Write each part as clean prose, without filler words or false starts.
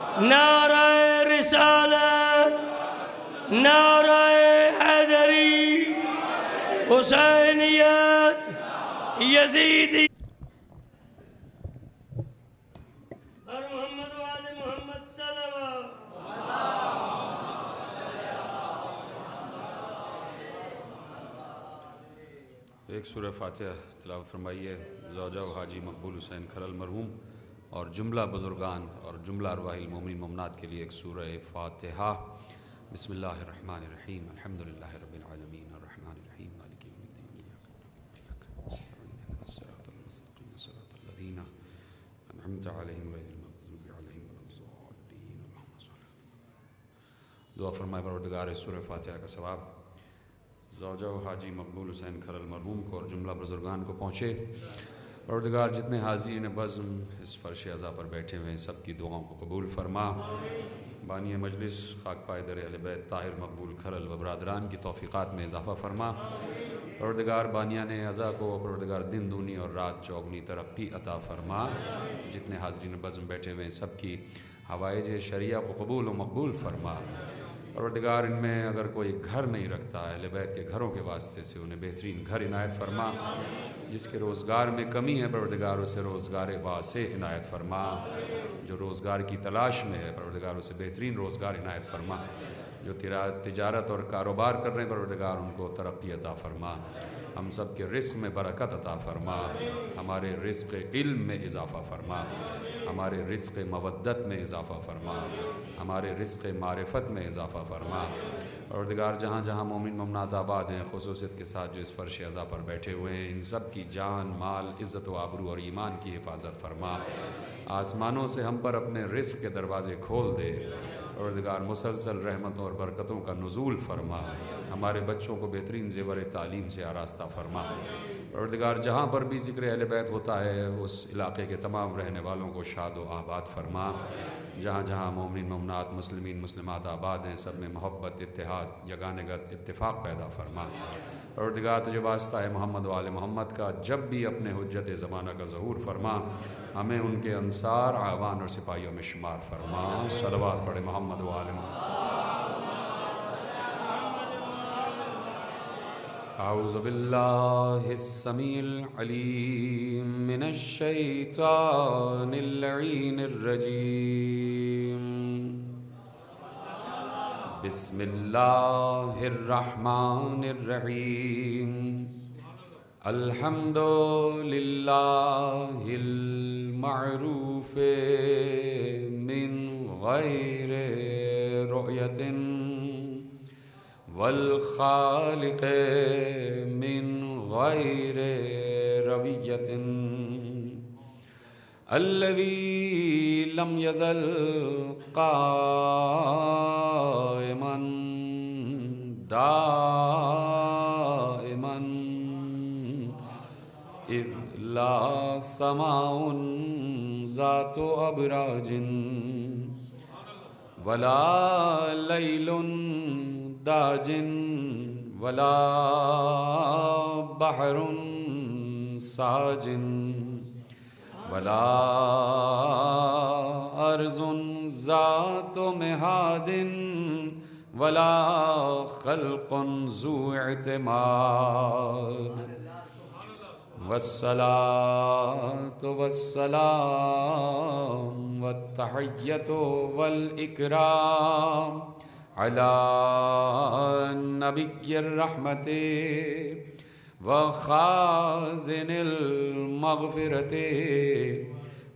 نعرہ رسالت، نعرہ حیدری، حسینیت، یزیدی اور محمد وآل محمد صلوات۔ ایک سورہ فاتحہ تلاوت فرمائیے زوجہ و حاجی مقبول حسین کھرل مرحوم اور جملہ بزرگان اور جملہ ارواح المومنین مومنات کے لیے ایک سورہ فاتحہ۔ بسم اللہ الرحمن الرحیم، الحمدللہ رب العالمین الرحمن الرحیم مالک یوم الدین، ایاک نعبد و ایاک نستعین اہدنا الصراط المستقیم صراط الذین انعمت علیہم غیر المغضوب علیہم ولا الضالین۔ اللہم صل علی۔ دعا فرمائے پروردگار اس سورہ فاتحہ کا ثواب زوجہ و حاجی مقبول حسین کھرل مرحوم کو اور جملہ بزرگان کو پہنچے۔ پروردگار جتنے حاضرین بزم اس فرش عزا پر بیٹھے ہوئے ہیں سب کی دعاؤں کو قبول فرما۔ بانی مجلس خاک پائے در اہل بیت طاہر مقبول کھرل و برادران کی توفیقات میں اضافہ فرما۔ پروردگار بانیان عزا کو پروردگار دن دونی اور رات چوگنی ترقی عطا فرما۔ جتنے حاضرین بزم بیٹھے ہوئے ہیں سب کی حوائج شریعہ کو قبول و مقبول فرما۔ پروردگار ان میں اگر کوئی گھر نہیں رکھتا اہل بیت کے گھروں کے واسطے سے انہیں بہترین گھر عنایت فرما۔ جس کے روزگار میں کمی ہے پروردگار اسے روزگار واسع عنایت فرما۔ جو روزگار کی تلاش میں ہے پروردگار اسے بہترین روزگار عنایت فرما۔ جو تجارت اور کاروبار کر رہے ہیں پروردگار ان کو ترقی عطا فرما۔ ہم سب کے رزق میں برکت عطا فرما۔ ہمارے رزق علم میں اضافہ فرما۔ ہمارے رزق مودت میں اضافہ فرما۔ ہمارے رزق معرفت میں اضافہ فرما۔ پروردگار جہاں جہاں مومن مومنات آباد ہیں خصوصیت کے ساتھ جو اس فرش عزا پر بیٹھے ہوئے ہیں ان سب کی جان مال عزت و آبرو اور ایمان کی حفاظت فرما۔ آسمانوں سے ہم پر اپنے رزق کے دروازے کھول دے۔ پروردگار مسلسل رحمتوں اور برکتوں کا نزول فرما۔ ہمارے بچوں کو بہترین زیور تعلیم سے آراستہ فرما۔ پروردگار جہاں پر بھی ذکر اہل بیت ہوتا ہے اس علاقے کے تمام رہنے والوں کو شاد و آباد فرما۔ جہاں جہاں مومنین مومنات مسلمین مسلمات آباد ہیں سب میں محبت اتحاد یگانگت اتفاق پیدا فرما۔ پروردگار تجھے واسطہ ہے محمد و آل محمد کا جب بھی اپنے حجت زمانہ کا ظہور فرما ہمیں ان کے انصار اعوان اور سپاہیوں میں شمار فرما۔ صلوات پڑھے محمد و آل محمد۔ اعوذ باللہ السمیع العلیم من الشیطان اللعین الرجیم۔ بسم اللہ الرحمن الرحیم۔ الحمد للہ المعروف من غیر رؤیت والخالق من غیر رویت الذي لم يزل قائما دائما إذ لا سماء ذات أبراج ولا ليل داج ولا بحر ساج ولا أرض ذات مهاد ولا خلق ذو اعتماد والصلاة والسلام والتحية والإكرام على نبي الرحمة وخازن المغفرة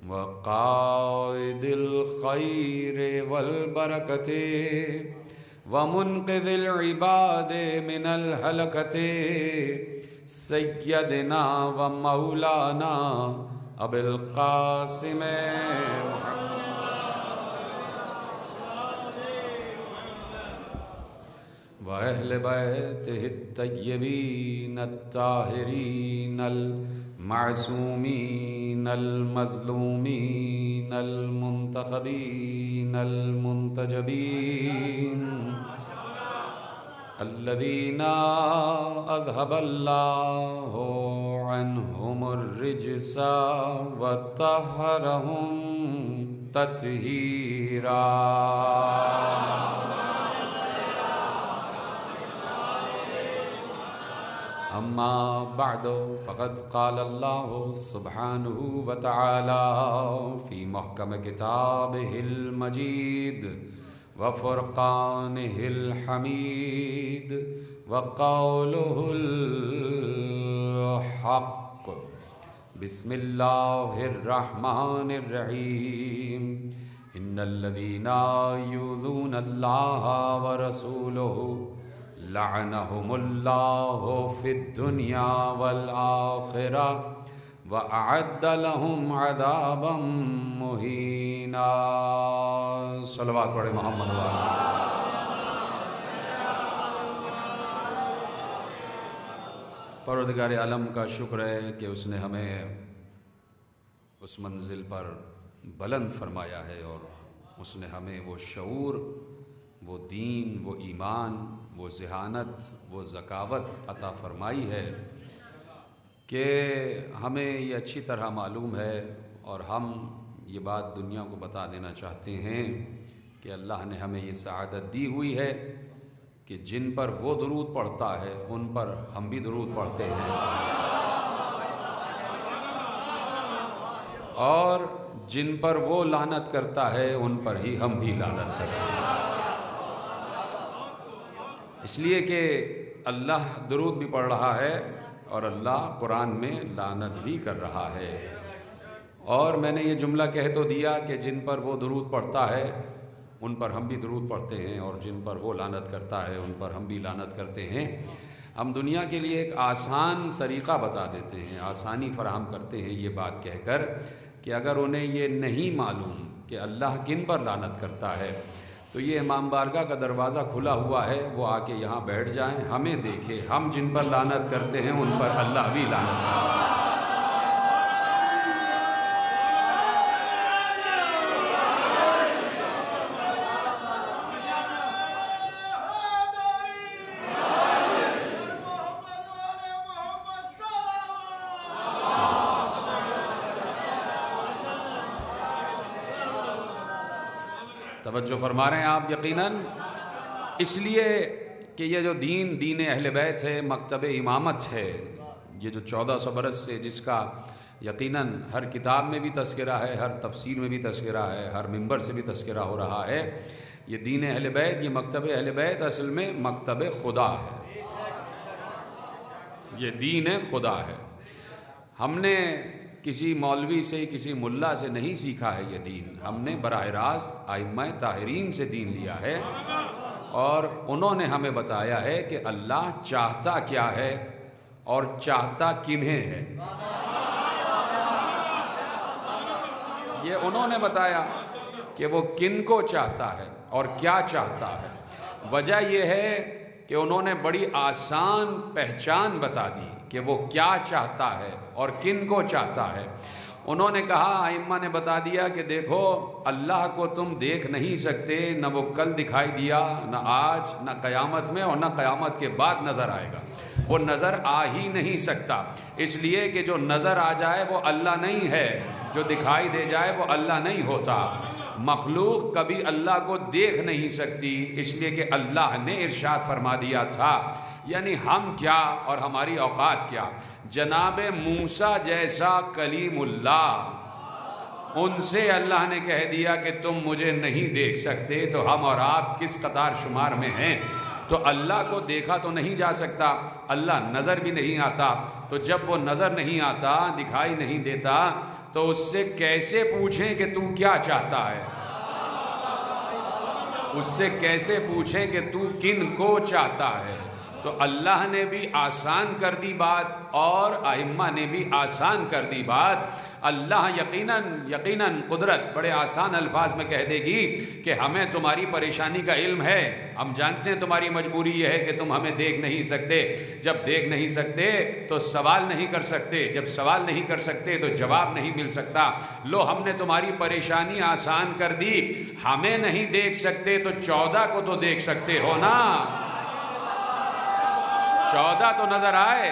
وقائد الخير والبركة ومنقذ العباد من الهلكة سيدنا ومولانا أبي القاسم وأهل بيته الطيبين الطاهرين المعصومين المظلومين المنتخبين المنتجبين الذين أذهب الله عنهم الرجس وطهرهم تطہیرا اما بعد فقد قال اللہ سبحانہ وتعالی فی محکم کتابہ المجید وفرقانہ الحمید وقولہ الحق بسم اللہ الرحمن الرحیم ان الذین یؤذون اللہ ورسولہ لعنهم اللہ فی الدنیا والآخرہ وأعد لهم عذابا مہینا۔ صلوات پڑھے محمد پروردگار عالم کا شکر ہے کہ اس نے ہمیں اس منزل پر بلند فرمایا ہے اور اس نے ہمیں وہ شعور، وہ دین، وہ ایمان، وہ ذہانت، وہ ذکاوت عطا فرمائی ہے کہ ہمیں یہ اچھی طرح معلوم ہے اور ہم یہ بات دنیا کو بتا دینا چاہتے ہیں کہ اللہ نے ہمیں یہ سعادت دی ہوئی ہے کہ جن پر وہ درود پڑھتا ہے ان پر ہم بھی درود پڑھتے ہیں، اور جن پر وہ لعنت کرتا ہے ان پر ہی ہم بھی لعنت کرتے ہیں، اس لیے کہ اللہ درود بھی پڑھ رہا ہے اور اللہ قرآن میں لعنت بھی کر رہا ہے۔ اور میں نے یہ جملہ کہہ تو دیا کہ جن پر وہ درود پڑھتا ہے ان پر ہم بھی درود پڑھتے ہیں، اور جن پر وہ لعنت کرتا ہے ان پر ہم بھی لعنت کرتے ہیں۔ ہم دنیا کے لیے ایک آسان طریقہ بتا دیتے ہیں، آسانی فراہم کرتے ہیں یہ بات کہہ کر کہ اگر انہیں یہ نہیں معلوم کہ اللہ کن پر لعنت کرتا ہے تو یہ امام بارگاہ کا دروازہ کھلا ہوا ہے، وہ آ کے یہاں بیٹھ جائیں، ہمیں دیکھیں، ہم جن پر لعنت کرتے ہیں ان پر اللہ بھی لعنت کرتا ہے۔ توجہ فرما رہے ہیں آپ یقیناً، اس لیے کہ یہ جو دین اہل بیت ہے، مکتب امامت ہے، یہ جو 1400 برس سے جس کا یقیناً ہر کتاب میں بھی تذکرہ ہے، ہر تفسیر میں بھی تذکرہ ہے، ہر منبر سے بھی تذکرہ ہو رہا ہے، یہ دین اہل بیت، یہ مکتب اہل بیت اصل میں مکتب خدا ہے، یہ دین خدا ہے۔ ہم نے کسی مولوی سے، کسی ملا سے نہیں سیکھا ہے یہ دین، ہم نے براہ راست ائمہ طاہرین سے دین لیا ہے، اور انہوں نے ہمیں بتایا ہے کہ اللہ چاہتا کیا ہے اور چاہتا کنہیں ہے، یہ انہوں نے بتایا کہ وہ کن کو چاہتا ہے اور کیا چاہتا ہے۔ وجہ یہ ہے کہ انہوں نے بڑی آسان پہچان بتا دی کہ وہ کیا چاہتا ہے اور کن کو چاہتا ہے۔ انہوں نے کہا، ائمہ نے بتا دیا کہ دیکھو اللہ کو تم دیکھ نہیں سکتے، نہ وہ کل دکھائی دیا، نہ آج، نہ قیامت میں، اور نہ قیامت کے بعد نظر آئے گا، وہ نظر آ ہی نہیں سکتا، اس لیے کہ جو نظر آ جائے وہ اللہ نہیں ہے، جو دکھائی دے جائے وہ اللہ نہیں ہوتا۔ مخلوق کبھی اللہ کو دیکھ نہیں سکتی، اس لیے کہ اللہ نے ارشاد فرما دیا تھا، یعنی ہم کیا اور ہماری اوقات کیا، جناب موسیٰ جیسا کلیم اللہ، ان سے اللہ نے کہہ دیا کہ تم مجھے نہیں دیکھ سکتے، تو ہم اور آپ کس قطار شمار میں ہیں؟ تو اللہ کو دیکھا تو نہیں جا سکتا، اللہ نظر بھی نہیں آتا، تو جب وہ نظر نہیں آتا، دکھائی نہیں دیتا، تو اس سے کیسے پوچھیں کہ تو کیا چاہتا ہے؟ اس سے کیسے پوچھیں کہ تو کن کو چاہتا ہے؟ تو اللہ نے بھی آسان کر دی بات اور ائمہ نے بھی آسان کر دی بات۔ اللہ یقیناً قدرت بڑے آسان الفاظ میں کہہ دے گی کہ ہمیں تمہاری پریشانی کا علم ہے، ہم جانتے ہیں تمہاری مجبوری یہ ہے کہ تم ہمیں دیکھ نہیں سکتے، جب دیکھ نہیں سکتے تو سوال نہیں کر سکتے، جب سوال نہیں کر سکتے تو جواب نہیں مل سکتا، لو ہم نے تمہاری پریشانی آسان کر دی، ہمیں نہیں دیکھ سکتے تو 14 کو تو دیکھ سکتے ہو نا، 14 تو نظر آئے،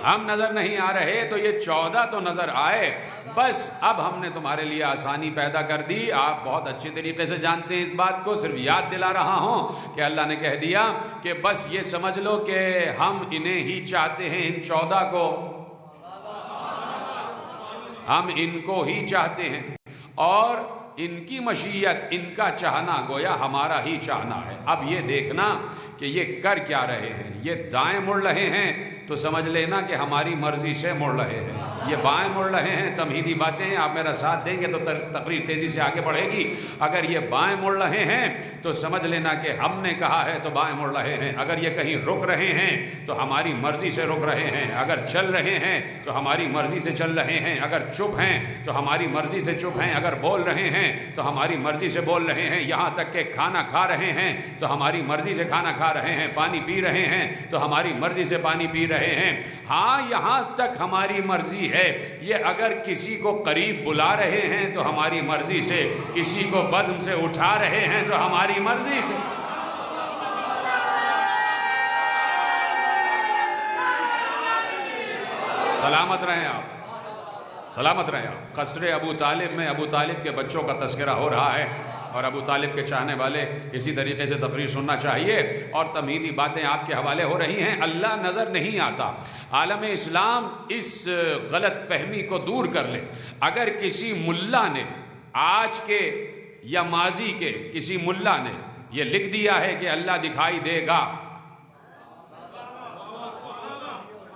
ہم نظر نہیں آ رہے تو یہ 14 تو نظر آئے. بس اب ہم نے تمہارے لیے آسانی پیدا کر دی. آپ بہت اچھے طریقے سے جانتے ہیں اس بات کو, صرف یاد دلا رہا ہوں کہ اللہ نے کہہ دیا کہ بس یہ سمجھ لو کہ ہم انہیں ہی چاہتے ہیں, ان 14 کو ہم ان کو ہی چاہتے ہیں, اور ان کی مشیت, ان کا چاہنا گویا ہمارا ہی چاہنا ہے. اب یہ دیکھنا کہ یہ کر کیا رہے ہیں. یہ دائیں مڑ رہے ہیں تو سمجھ لینا کہ ہماری مرضی سے مڑ رہے ہیں. یہ بائیں مڑ رہے ہیں, تمہیدی باتیں آپ میرا ساتھ دیں گے تو تقریر تیزی سے آگے بڑھے گی. اگر یہ بائیں مڑ رہے ہیں تو سمجھ لینا کہ ہم نے کہا ہے تو بائیں مڑ رہے ہیں. اگر یہ کہیں رک رہے ہیں تو ہماری مرضی سے رک رہے ہیں. اگر چل رہے ہیں تو ہماری مرضی سے چل رہے ہیں. اگر چپ ہیں تو ہماری مرضی سے چپ ہیں. اگر بول رہے ہیں تو ہماری مرضی سے بول رہے ہیں. یہاں تک کہ کھانا کھا رہے ہیں تو ہماری مرضی سے کھانا کھا رہے ہیں. پانی پی رہے ہیں تو ہماری مرضی سے پانی پی رہے ہیں. ہاں یہاں تک ہماری مرضی ہے. یہ اگر کسی کو قریب بلا رہے ہیں تو ہماری مرضی سے, کسی کو بزم سے اٹھا رہے ہیں تو ہماری مرضی سے. سلامت رہیں آپ, سلامت رہیں آپ. قصر ابو طالب میں ابو طالب کے بچوں کا تذکرہ ہو رہا ہے, اور ابو طالب کے چاہنے والے اسی طریقے سے تقریر سننا چاہیے, اور تمہیدی باتیں آپ کے حوالے ہو رہی ہیں. اللہ نظر نہیں آتا. عالم اسلام اس غلط فہمی کو دور کر لے. اگر کسی ملا نے آج کے یا ماضی کے کسی ملا نے یہ لکھ دیا ہے کہ اللہ دکھائی دے گا,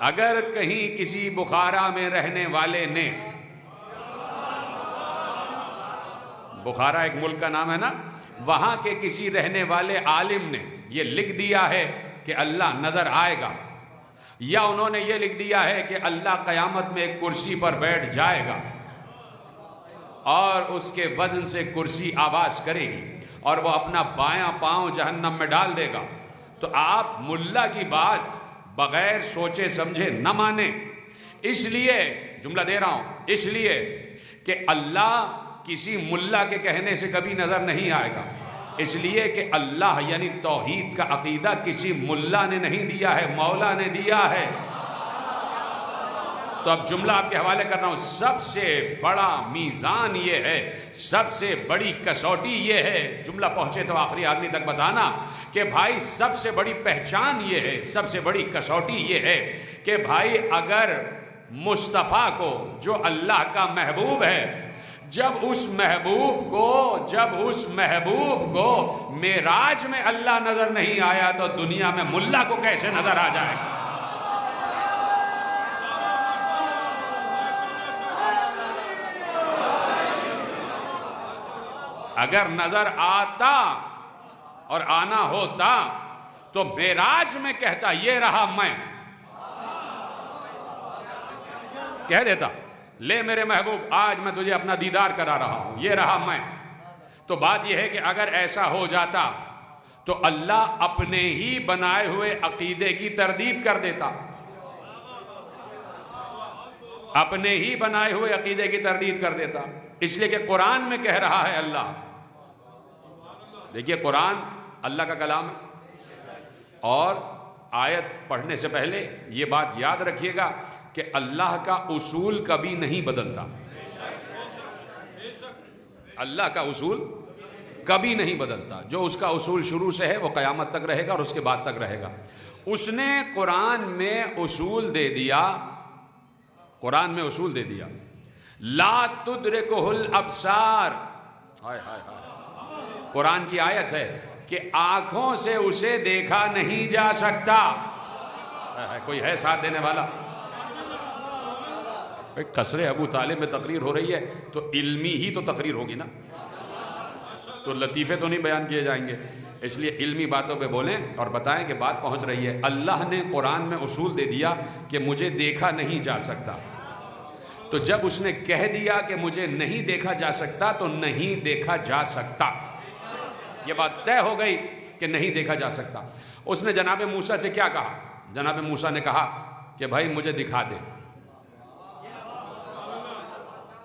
اگر کہیں کسی بخارا میں رہنے والے نے, بخارا ایک ملک کا نام ہے نا, وہاں کے کسی رہنے والے عالم نے یہ لکھ دیا ہے کہ اللہ نظر آئے گا, یا انہوں نے یہ لکھ دیا ہے کہ اللہ قیامت میں ایک کرسی پر بیٹھ جائے گا اور اس کے وزن سے کرسی آواز کرے گی اور وہ اپنا بایاں پاؤں جہنم میں ڈال دے گا, تو آپ ملا کی بات بغیر سوچے سمجھے نہ مانیں. اس لیے جملہ دے رہا ہوں, اس لیے کہ اللہ کسی ملا کے کہنے سے کبھی نظر نہیں آئے گا. اس لیے کہ اللہ یعنی توحید کا عقیدہ کسی ملا نے نہیں دیا ہے, مولا نے دیا ہے. تو اب جملہ آپ کے حوالے کر رہا ہوں. سب سے بڑا میزان یہ ہے, سب سے بڑی کسوٹی یہ ہے, جملہ پہنچے تو آخری آدمی تک بتانا کہ بھائی سب سے بڑی پہچان یہ ہے, سب سے بڑی کسوٹی یہ ہے کہ بھائی اگر مصطفیٰ کو جو اللہ کا محبوب ہے, جب اس محبوب کو معراج میں اللہ نظر نہیں آیا تو دنیا میں ملا کو کیسے نظر آ جائے گا؟ اگر نظر آتا اور آنا ہوتا تو معراج میں کہتا یہ رہا میں, کہہ دیتا لے میرے محبوب آج میں تجھے اپنا دیدار کرا رہا ہوں, یہ رہا میں. تو بات یہ ہے کہ اگر ایسا ہو جاتا تو اللہ اپنے ہی بنائے ہوئے عقیدے کی تردید کر دیتا, اپنے ہی بنائے ہوئے عقیدے کی تردید کر دیتا. اس لیے کہ قرآن میں کہہ رہا ہے اللہ, دیکھیے قرآن اللہ کا کلام ہے, اور آیت پڑھنے سے پہلے یہ بات یاد رکھیے گا کہ اللہ کا اصول کبھی نہیں بدلتا. اللہ کا اصول کبھی نہیں بدلتا. جو اس کا اصول شروع سے ہے وہ قیامت تک رہے گا اور اس کے بعد تک رہے گا. اس نے قرآن میں اصول دے دیا, قرآن میں اصول دے دیا, لا تدرکہ الابصار. ہائے ہائے ہائے, قرآن کی آیت ہے کہ آنکھوں سے اسے دیکھا نہیں جا سکتا. کوئی ہے ساتھ دینے والا؟ قصر ابو طالب میں تقریر ہو رہی ہے تو علمی ہی تو تقریر ہوگی نا, تو لطیفے تو نہیں بیان کیے جائیں گے. اس لیے علمی باتوں پہ بولیں اور بتائیں کہ بات پہنچ رہی ہے. اللہ نے قرآن میں اصول دے دیا کہ مجھے دیکھا نہیں جا سکتا, تو جب اس نے کہہ دیا کہ مجھے نہیں دیکھا جا سکتا تو نہیں دیکھا جا سکتا. یہ بات طے ہو گئی کہ نہیں دیکھا جا سکتا. اس نے جناب موسیٰ سے کیا کہا؟ جناب موسیٰ نے کہا کہ بھائی مجھے دکھا دے,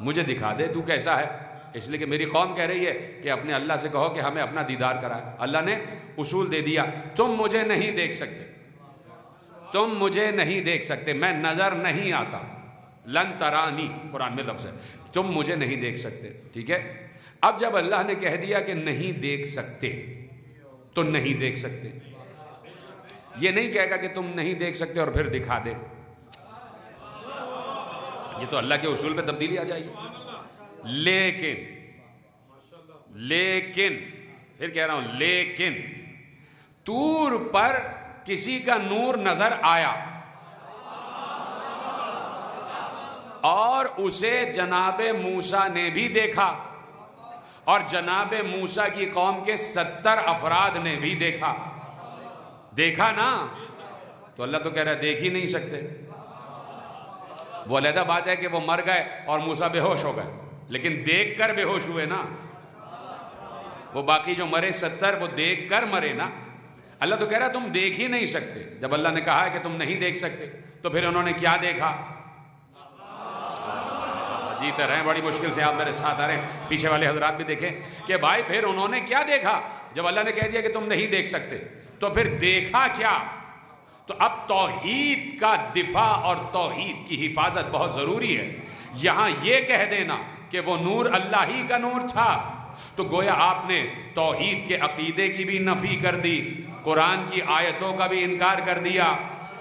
مجھے دکھا دے تو کیسا ہے. اس لیے کہ میری قوم کہہ رہی ہے کہ اپنے اللہ سے کہو کہ ہمیں اپنا دیدار کرائے. اللہ نے اصول دے دیا, تم مجھے نہیں دیکھ سکتے, تم مجھے نہیں دیکھ سکتے، میں نظر نہیں آتا. لن ترانی قرآن میں لفظ ہے، تم مجھے نہیں دیکھ سکتے. ٹھیک ہے، اب جب اللہ نے کہہ دیا کہ نہیں دیکھ سکتے تو نہیں دیکھ سکتے. یہ نہیں کہے گا کہ تم نہیں دیکھ سکتے اور پھر دکھا دے، یہ تو اللہ کے اصول پہ تبدیلی آ جائے گی. لیکن پھر کہہ رہا ہوں، لیکن طور پر کسی کا نور نظر آیا اور اسے جناب موسیٰ نے بھی دیکھا اور جناب موسیٰ کی قوم کے 70 افراد نے بھی دیکھا. دیکھا نا؟ تو اللہ تو کہہ رہا ہے دیکھ ہی نہیں سکتے. وہ علیحدہ بات ہے کہ وہ مر گئے اور موسیٰ بے ہوش ہو گئے، لیکن دیکھ کر بے ہوش ہوئے نا. وہ باقی جو مرے 70 وہ دیکھ کر مرے نا. اللہ تو کہہ رہا ہے تم دیکھ ہی نہیں سکتے. جب اللہ نے کہا ہے کہ تم نہیں دیکھ سکتے تو پھر انہوں نے کیا دیکھا؟ جیتے رہیں، بڑی مشکل سے آپ میرے ساتھ آ رہے ہیں، پیچھے والے حضرات بھی دیکھیں کہ بھائی پھر انہوں نے کیا دیکھا. جب اللہ نے کہہ دیا کہ تم نہیں دیکھ سکتے تو پھر دیکھا کیا؟ تو اب توحید کا دفاع اور توحید کی حفاظت بہت ضروری ہے. یہاں یہ کہہ دینا کہ وہ نور اللہ ہی کا نور تھا تو گویا آپ نے توحید کے عقیدے کی بھی نفی کر دی، قرآن کی آیتوں کا بھی انکار کر دیا،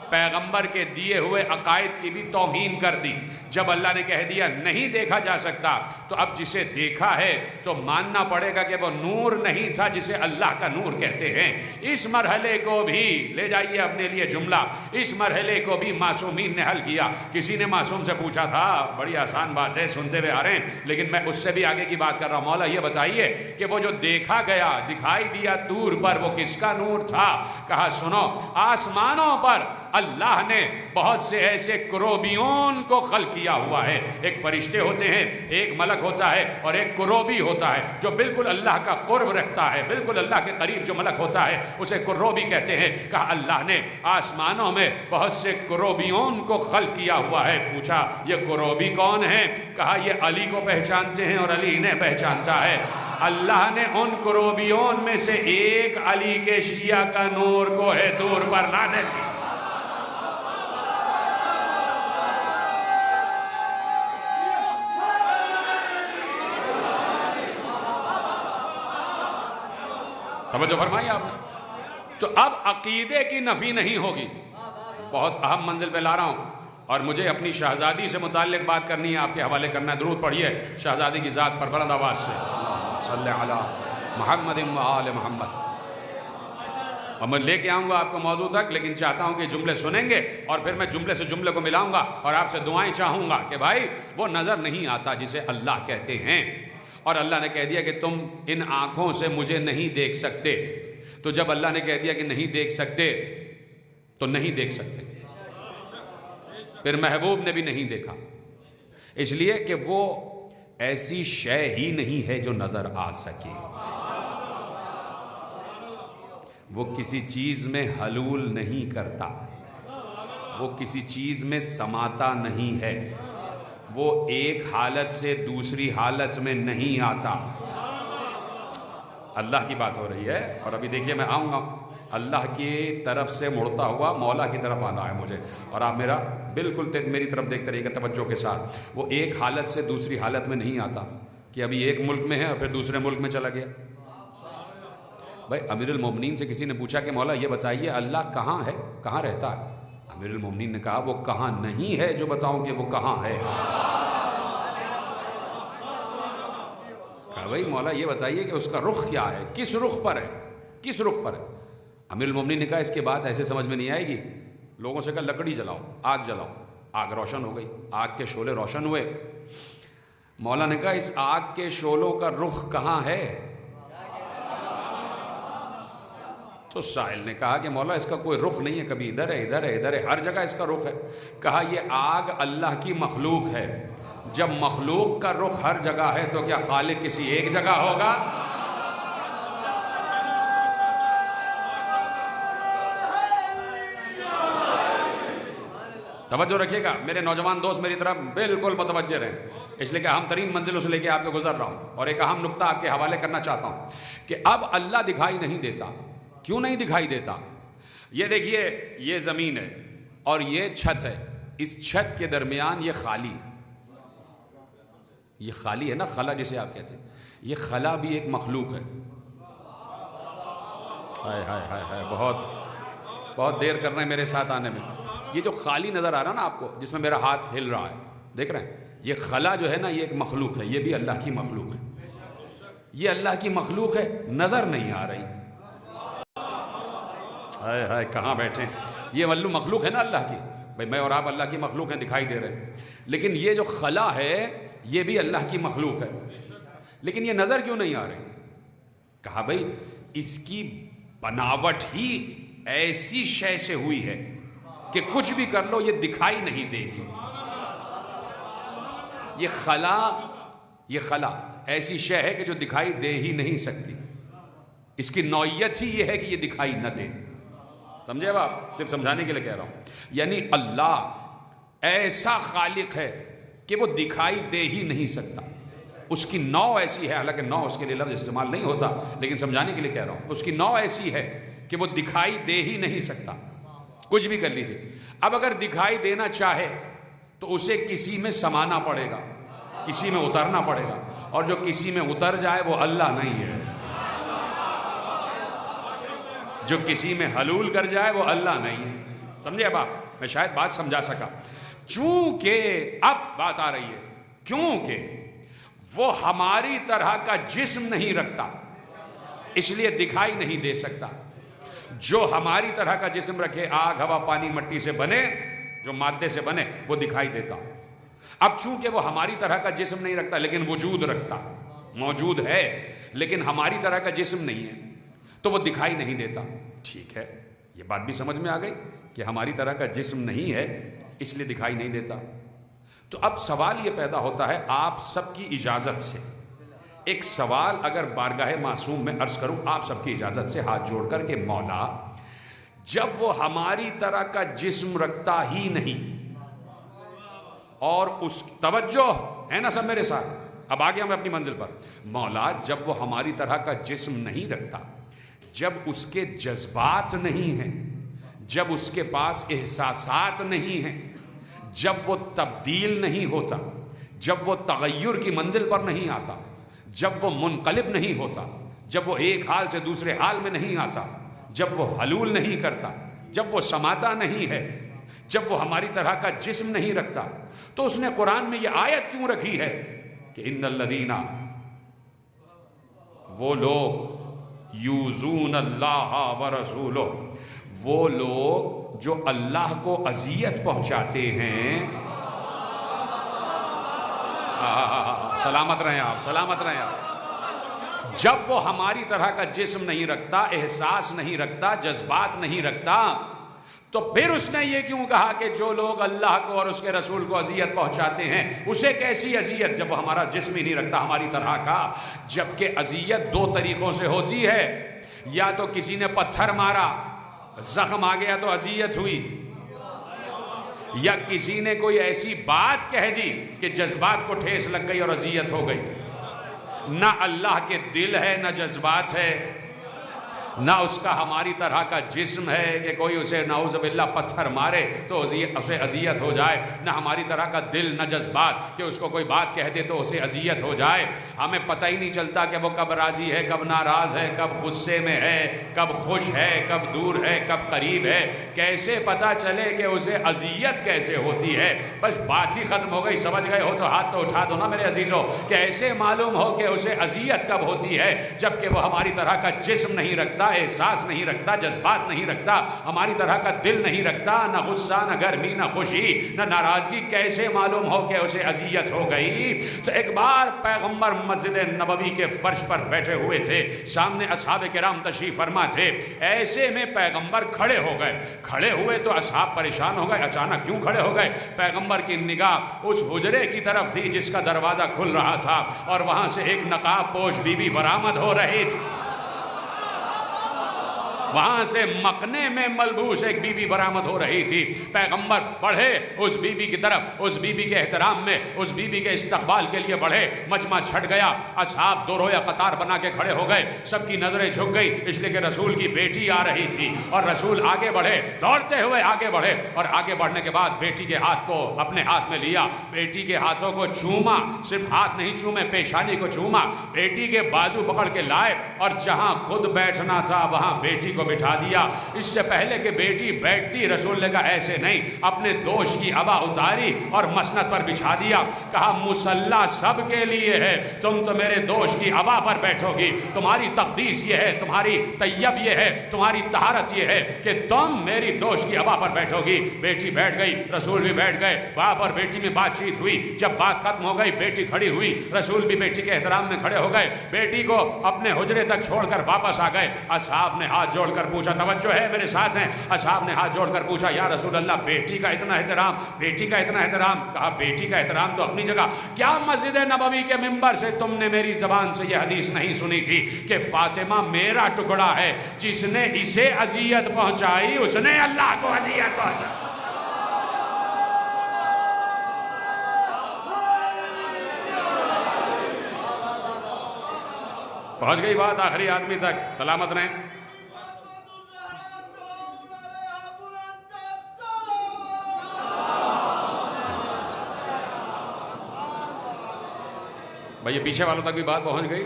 پیغمبر کے دیے ہوئے عقائد کی بھی توہین کر دی. جب اللہ نے کہہ دیا نہیں دیکھا جا سکتا تو اب جسے دیکھا ہے تو ماننا پڑے گا کہ وہ نور نہیں تھا جسے اللہ کا نور کہتے ہیں. اس مرحلے کو بھی لے جائیے اپنے لیے جملہ، اس مرحلے کو بھی معصومین نے حل کیا. کسی نے معصوم سے پوچھا تھا، بڑی آسان بات ہے، سنتے ہوئے آ رہے ہیں، لیکن میں اس سے بھی آگے کی بات کر رہا ہوں. مولا یہ بتائیے کہ وہ جو دیکھا گیا، دکھائی دیا دور پر، وہ کس کا نور تھا؟ کہا سنو، آسمانوں پر اللہ نے بہت سے ایسے کروبیون کو خلق کیا ہوا ہے. ایک فرشتے ہوتے ہیں، ایک ملک ہوتا ہے اور ایک کروبی ہوتا ہے جو بالکل اللہ کا قرب رکھتا ہے، بالکل اللہ کے قریب جو ملک ہوتا ہے اسے کروبی کہتے ہیں. کہا اللہ نے آسمانوں میں بہت سے کروبیون کو خلق کیا ہوا ہے. پوچھا یہ کروبی کون ہیں؟ کہا یہ علی کو پہچانتے ہیں اور علی انہیں پہچانتا ہے. اللہ نے ان کروبیون میں سے ایک علی کے شیعہ کا نور کو ہے دور پر نازل کیا. توجہ فرمائی آپ نے. تو اب عقیدے کی نفی نہیں ہوگی. بہت اہم منزل پہ لا رہا ہوں اور مجھے اپنی شہزادی سے متعلق بات کرنی ہے، آپ کے حوالے کرنا ہے. درود پڑھیے شہزادی کی ذات پر بلند آواز سے، صلی علی محمد و آل محمد. اور میں لے کے آؤں گا آپ کو موضوع تک، لیکن چاہتا ہوں کہ جملے سنیں گے اور پھر میں جملے سے جملے کو ملاؤں گا اور آپ سے دعائیں چاہوں گا کہ بھائی وہ نظر نہیں آتا جسے اللہ کہتے ہیں. اور اللہ نے کہہ دیا کہ تم ان آنکھوں سے مجھے نہیں دیکھ سکتے. تو جب اللہ نے کہہ دیا کہ نہیں دیکھ سکتے تو نہیں دیکھ سکتے. پھر محبوب نے بھی نہیں دیکھا، اس لیے کہ وہ ایسی شے ہی نہیں ہے جو نظر آ سکے. وہ کسی چیز میں حلول نہیں کرتا، وہ کسی چیز میں سماتا نہیں ہے، وہ ایک حالت سے دوسری حالت میں نہیں آتا. اللہ کی بات ہو رہی ہے. اور ابھی دیکھیے میں آؤں گا، اللہ کی طرف سے مڑتا ہوا مولا کی طرف آنا ہے مجھے، اور آپ میرا بالکل میری طرف دیکھتے رہیے گا توجہ کے ساتھ. وہ ایک حالت سے دوسری حالت میں نہیں آتا کہ ابھی ایک ملک میں ہے اور پھر دوسرے ملک میں چلا گیا. بھائی امیر المومنین سے کسی نے پوچھا کہ مولا یہ بتائیے اللہ کہاں ہے، کہاں رہتا ہے؟ امیر المومنین نے کہا وہ کہاں نہیں ہے جو بتاؤں کہ وہ کہاں ہے. کہا بھائی مولا یہ بتائیے کہ اس کا رخ کیا ہے، کس رخ پر ہے، کس رخ پر ہے؟ امیر المومنین نے کہا اس کے بعد ایسے سمجھ میں نہیں آئے گی. لوگوں سے کہا لکڑی جلاؤ، آگ جلاؤ. آگ روشن ہو گئی، آگ کے شعلے روشن ہوئے. مولا نے کہا اس آگ کے شعلوں کا رخ کہاں ہے؟ تو سائل نے کہا کہ مولا اس کا کوئی رخ نہیں ہے، کبھی ادھر ہے ادھر ہے ادھر ہے، ہر جگہ اس کا رخ ہے. کہا یہ آگ اللہ کی مخلوق ہے، جب مخلوق کا رخ ہر جگہ ہے تو کیا خالق کسی ایک جگہ ہوگا؟ توجہ رکھیے گا میرے نوجوان دوست، میری طرف بالکل متوجہ رہیں، اس لیے کہ اہم ترین منزلوں سے لے کے آپ کو گزر رہا ہوں اور ایک اہم نقطہ آپ کے حوالے کرنا چاہتا ہوں کہ اب اللہ دکھائی نہیں دیتا. کیوں نہیں دکھائی دیتا؟ یہ دیکھیے یہ زمین ہے، اور یہ چھت ہے، اس چھت کے درمیان یہ خالی ہے. یہ خالی ہے نا، خلا جسے آپ کہتے ہیں، یہ خلا بھی ایک مخلوق ہے. ہائے ہائے ہائے ہائے، بہت دیر کر رہے ہیں میرے ساتھ آنے میں. یہ جو خالی نظر آ رہا نا آپ کو، جس میں میرا ہاتھ ہل رہا ہے، دیکھ رہے ہیں، یہ خلا جو ہے نا، یہ ایک مخلوق ہے. یہ بھی اللہ کی مخلوق ہے. یہ اللہ کی مخلوق ہے، نظر نہیں آ رہی. ہائے ہائے، کہاں بیٹھے ہیں؟ یہ مخلوق ہے نا اللہ کی. بھائی میں اور آپ اللہ کی مخلوق ہیں، دکھائی دے رہے ہیں. لیکن یہ جو خلا ہے یہ بھی اللہ کی مخلوق ہے. لیکن یہ نظر کیوں نہیں آ رہی؟ کہا بھائی اس کی بناوٹ ہی ایسی شے سے ہوئی ہے کہ کچھ بھی کر لو یہ دکھائی نہیں دے گی. یہ خلا ایسی شے ہے کہ جو دکھائی دے ہی نہیں سکتی. اس کی نوعیت ہی یہ ہے کہ یہ دکھائی نہ دے. سمجھے اب آپ؟ صرف سمجھانے کے لیے کہہ رہا ہوں. یعنی اللہ ایسا خالق ہے کہ وہ دکھائی دے ہی نہیں سکتا. اس کی نوع ایسی ہے، حالانکہ نوع اس کے لیے لفظ استعمال نہیں ہوتا، لیکن سمجھانے کے لیے کہہ رہا ہوں. اس کی نوع ایسی ہے کہ وہ دکھائی دے ہی نہیں سکتا. کچھ بھی کر لیجیے. اب اگر دکھائی دینا چاہے تو اسے کسی میں سمانا پڑے گا، کسی میں اترنا پڑے گا. اور جو کسی میں اتر جائے وہ اللہ نہیں ہے. جو کسی میں حلول کر جائے وہ اللہ نہیں ہے. سمجھے اب آپ؟ میں شاید بات سمجھا سکا. چونکہ اب بات آ رہی ہے، کیونکہ وہ ہماری طرح کا جسم نہیں رکھتا، اس لیے دکھائی نہیں دے سکتا. جو ہماری طرح کا جسم رکھے، آگ ہوا پانی مٹی سے بنے، جو مادے سے بنے، وہ دکھائی دیتا. اب چونکہ وہ ہماری طرح کا جسم نہیں رکھتا لیکن وجود رکھتا، موجود ہے لیکن ہماری طرح کا جسم نہیں ہے، تو وہ دکھائی نہیں دیتا. ٹھیک ہے، یہ بات بھی سمجھ میں آ گئی کہ ہماری طرح کا جسم نہیں ہے اس لیے دکھائی نہیں دیتا. تو اب سوال یہ پیدا ہوتا ہے آپ سب کی اجازت سے. ایک سوال اگر بارگاہ معصوم میں عرض کروں آپ سب کی اجازت سے ہاتھ جوڑ کر کہ مولا، جب وہ ہماری طرح کا جسم رکھتا ہی نہیں، اور اس توجہ ہے نا سب میرے ساتھ، اب آ گیا میں اپنی منزل پر. مولا جب وہ ہماری طرح کا جسم نہیں رکھتا، جب اس کے جذبات نہیں ہیں، جب اس کے پاس احساسات نہیں ہیں، جب وہ تبدیل نہیں ہوتا، جب وہ تغیر کی منزل پر نہیں آتا، جب وہ منقلب نہیں ہوتا، جب وہ ایک حال سے دوسرے حال میں نہیں آتا، جب وہ حلول نہیں کرتا، جب وہ سماتا نہیں ہے، جب وہ ہماری طرح کا جسم نہیں رکھتا، تو اس نے قرآن میں یہ آیت کیوں رکھی ہے کہ ان الذین، وہ لوگ یوزون اللہ ورسولہ، وہ لوگ جو اللہ کو اذیت پہنچاتے ہیں. سلامت رہیں آپ، سلامت رہیں آپ. جب وہ ہماری طرح کا جسم نہیں رکھتا، احساس نہیں رکھتا، جذبات نہیں رکھتا، تو پھر اس نے یہ کیوں کہا کہ جو لوگ اللہ کو اور اس کے رسول کو اذیت پہنچاتے ہیں، اسے کیسی اذیت جب وہ ہمارا جسم ہی نہیں رکھتا ہماری طرح کا. جبکہ اذیت دو طریقوں سے ہوتی ہے، یا تو کسی نے پتھر مارا، زخم آ گیا تو اذیت ہوئی، یا کسی نے کوئی ایسی بات کہہ دی کہ جذبات کو ٹھیس لگ گئی اور اذیت ہو گئی. نہ اللہ کے دل ہے، نہ جذبات ہے، نہ اس کا ہماری طرح کا جسم ہے کہ کوئی اسے نعوذ باللہ پتھر مارے تو اسے اذیت ہو جائے، نہ ہماری طرح کا دل، نہ جذبات کہ اس کو کوئی بات کہہ دے تو اسے اذیت ہو جائے. ہمیں پتہ ہی نہیں چلتا کہ وہ کب راضی ہے، کب ناراض ہے، کب غصے میں ہے، کب خوش ہے، کب دور ہے، کب قریب ہے. کیسے پتہ چلے کہ اسے اذیت کیسے ہوتی ہے؟ بس بات ہی ختم ہو گئی. سمجھ گئے ہو تو ہاتھ تو اٹھا دو نا میرے عزیزو. کہ ایسے معلوم ہو کہ اسے اذیت کب ہوتی ہے؟ جبکہ وہ ہماری طرح کا جسم نہیں رکھتا، احساس نہیں رکھتا، جذبات نہیں رکھتا، ہماری طرح کا دل نہیں رکھتا، نہ غصہ، نہ گرمی، نہ خوشی، نہ ناراضگی. کیسے معلوم ہو کہ اسے اذیت ہو گئی؟ تو ایک بار پیغمبر مسجد نبوی کے فرش پر بیٹھے ہوئے تھے، سامنے اصحاب کرام تشریف فرما تھے. ایسے میں پیغمبر کھڑے ہو گئے. کھڑے ہوئے تو اصحاب پریشان ہو گئے. اچانک کیوں کھڑے ہو گئے؟ پیغمبر کی نگاہ اس حجرے کی طرف تھی جس کا دروازہ کھل رہا تھا، اور وہاں سے ایک نقاب پوش بی بی برآمد ہو رہی تھی. وہاں سے مقنے میں ملبوس ایک بی بی برآمد ہو رہی تھی. پیغمبر بڑھے اس بی بی کی طرف، اس بی بی کے احترام میں، اس بی بی کے استقبال کے لیے بڑھے. مجمع چھٹ گیا، اصحاب دو رویا قطار بنا کے کھڑے ہو گئے. سب کی نظریں جھک گئی اس لیے کہ رسول کی بیٹی آ رہی تھی. اور رسول آگے بڑھے، دوڑتے ہوئے آگے بڑھے، اور آگے بڑھنے کے بعد بیٹی کے ہاتھ کو اپنے ہاتھ میں لیا. بیٹی کے ہاتھوں کو چوما، صرف ہاتھ نہیں چومے، پیشانی کو چوما. بیٹی کے بازو پکڑ کے لائے اور جہاں خود بیٹھنا تھا وہاں بیٹی کو بٹھا دیا. اس سے پہلے کہ بیٹی بیٹھتی، رسول نے کہا ایسے نہیں، اپنے دوش کی عبا اتاری اور مسند پر بچھا دیا. کہا مصلی سب کے لیے ہے، تم تو میرے دوش کی عبا پر بیٹھو گی. تمہاری تقدیس یہ ہے، تمہاری طیب یہ ہے، تمہاری طہارت یہ ہے کہ تم میری دوش کی عبا پر بیٹھو گی. بیٹی بیٹھ گئی، رسول بھی بیٹھ گئے. باپ اور بیٹی میں بات چیت ہوئی. جب بات ختم ہو گئی بیٹی کھڑی ہوئی، رسول بھی بیٹی کے احترام میں کھڑے ہو گئے. بیٹی کو اپنے حجرے تک چھوڑ کر واپس آ گئے. اصحاب نے ہاتھ جوڑ کر پوچھا، توجہ ہے میرے ساتھ ہیں، اصحاب نے ہاتھ جوڑ کر پوچھا یا رسول اللہ بیٹی کا اتنا احترام، بیٹی کا اتنا احترام. کہا بیٹی کا احترام تو اپنی جگہ، کیا مسجد نبوی کے منبر سے تم نے میری زبان سے یہ حدیث نہیں سنی تھی کہ فاطمہ میرا ٹکڑا ہے، جس نے اسے اذیت پہنچائی اس نے اللہ کو اذیت پہنچائی. پہنچ گئی بات آخری آدمی تک. سلامت رہیں. بھائی یہ پیچھے والوں تک بھی بات پہنچ گئی.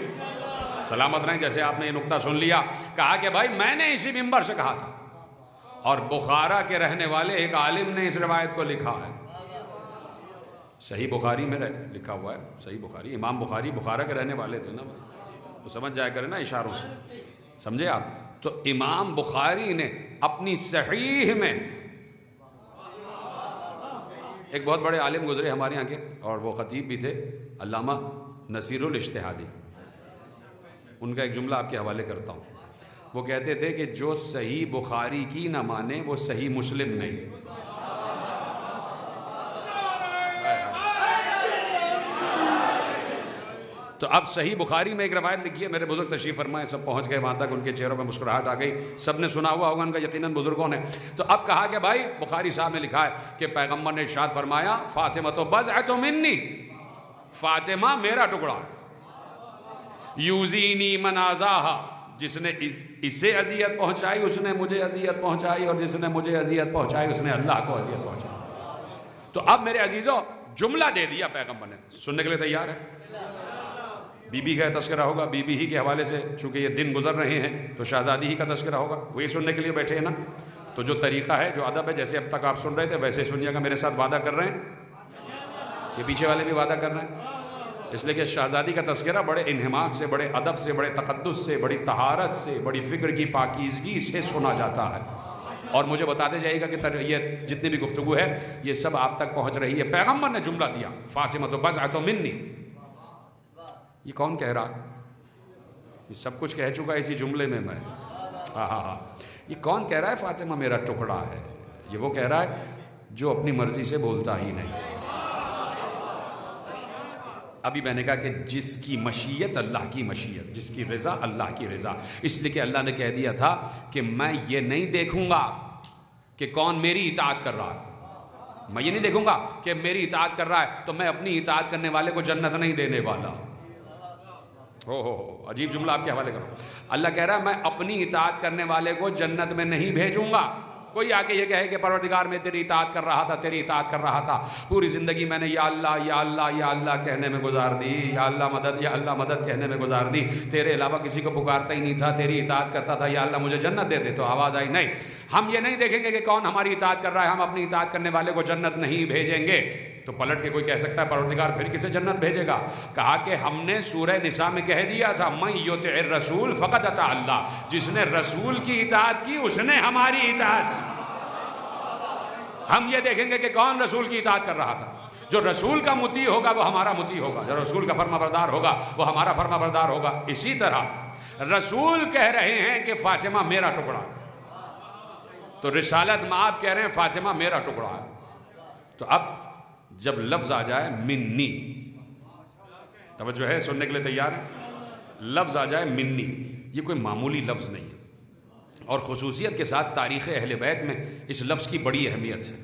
سلامت رہیں. جیسے آپ نے یہ نقطہ سن لیا، کہا کہ بھائی میں نے اسی منبر سے کہا تھا، اور بخارا کے رہنے والے ایک عالم نے اس روایت کو لکھا ہے. صحیح بخاری میں لکھا ہوا ہے. صحیح بخاری، امام بخاری بخارا کے رہنے والے تھے نا، تو سمجھ جایا کریں نا اشاروں سے. سمجھے آپ؟ تو امام بخاری نے اپنی صحیح میں، ایک بہت بڑے عالم گزرے ہمارے یہاں کے، اور وہ خطیب بھی تھے، علامہ نصیر الاجتہادی. ان کا ایک جملہ آپ کے حوالے کرتا ہوں. وہ کہتے تھے کہ جو صحیح بخاری کی نہ مانے وہ صحیح مسلم نہیں. تو اب صحیح بخاری میں ایک روایت لکھی ہے، میرے بزرگ تشریف فرمائے، سب پہنچ گئے وہاں تک، ان کے چہروں پہ مسکراہٹ آ گئی. سب نے سنا ہوا ہوگا ان کا یقیناً بزرگوں نے. تو اب کہا کہ بھائی بخاری صاحب نے لکھا ہے کہ پیغمبر نے ارشاد فرمایا فاطمہ تو بضعۃ منی، فاطمہ میرا ٹکڑا ہے. یوزینی من آذاہا، جس نے اسے اذیت پہنچائی اس نے مجھے اذیت پہنچائی، اور جس نے مجھے اذیت پہنچائی اس نے اللہ کو اذیت پہنچائی. تو اب میرے عزیزوں جملہ دے دیا پیغمبر نے. سننے کے لیے تیار ہے؟ بی بی کا تذکرہ ہوگا، بی بی ہی کے حوالے سے، چونکہ یہ دن گزر رہے ہیں تو شہزادی ہی کا تذکرہ ہوگا. وہی سننے کے لیے بیٹھے ہیں نا. تو جو طریقہ ہے، جو ادب ہے، جیسے اب تک آپ سن رہے تھے ویسے سنیے گا. میرے ساتھ وعدہ کر رہے ہیں؟ یہ پیچھے والے بھی وعدہ کر رہے ہیں. اس لیے کہ شہزادی کا تذکرہ بڑے انہماک سے، بڑے ادب سے، بڑے تقدس سے، بڑی طہارت سے، بڑی فکر کی پاکیزگی سے سنا جاتا ہے. اور مجھے بتاتے جائے گا کہ یہ جتنی بھی گفتگو ہے یہ سب آپ تک پہنچ رہی ہے. پیغمبر نے جملہ دیا فاطمہ تو بضعۃ منی. یہ کون کہہ رہا ہے؟ یہ سب کچھ کہہ چکا اسی جملے میں. ہاں یہ کون کہہ رہا ہے فاطمہ میرا ٹکڑا ہے؟ یہ وہ کہہ رہا ہے جو اپنی مرضی سے بولتا ہی نہیں. ابھی میں نے کہا کہ جس کی مشیت اللہ کی مشیت، جس کی رضا اللہ کی رضا. اس لیے کہ اللہ نے کہہ دیا تھا کہ میں یہ نہیں دیکھوں گا کہ کون میری اطاعت کر رہا ہے. میں یہ نہیں دیکھوں گا کہ میری اطاعت کر رہا ہے تو میں اپنی اطاعت کرنے والے کو جنت نہیں دینے والا. ہو عجیب جملہ آپ کے حوالے کرو. اللہ کہہ رہا ہے میں اپنی اطاعت کرنے والے کو جنت میں نہیں بھیجوں گا. کوئی آ کے یہ کہے کہ پروردگار میں تیری اطاعت کر رہا تھا، تیری اطاعت کر رہا تھا، پوری زندگی میں نے یا اللہ یا اللہ یا اللہ کہنے میں گزار دی، یا اللہ مدد کہنے میں گزار دی، تیرے علاوہ کسی کو پکارتا ہی نہیں تھا، تیری اطاعت کرتا تھا، یا اللہ مجھے جنت دے دے. تو آواز آئی نہیں، ہم یہ نہیں دیکھیں گے کہ کون ہماری اطاعت کر رہا ہے، ہم اپنی اطاعت کرنے والے کو جنت نہیں بھیجیں گے. تو پلٹ کے کوئی کہہ سکتا ہے پروردگار پھر کسے جنت بھیجے گا؟ کہا کہ ہم نے سورہ نساء میں کہہ دیا تھا من یطع الرسول فقد اطاع اللہ، جس نے رسول کی اطاعت کی اس نے ہماری اطاعت کی. ہم یہ دیکھیں گے کہ کون رسول کی اطاعت کر رہا تھا. جو رسول کا مطیع ہوگا وہ ہمارا مطیع ہوگا، جو رسول کا فرما بردار ہوگا وہ ہمارا فرما بردار ہوگا. اسی طرح رسول کہہ رہے ہیں کہ فاطمہ میرا ٹکڑا ہے، تو رسالت مآب کہہ رہے ہیں فاطمہ میرا ٹکڑا ہے. تو اب جب لفظ آ جائے منی، توجہ ہے، سننے کے لیے تیار ہے؟ لفظ آ جائے منی، یہ کوئی معمولی لفظ نہیں ہے. اور خصوصیت کے ساتھ تاریخ اہل بیت میں اس لفظ کی بڑی اہمیت ہے.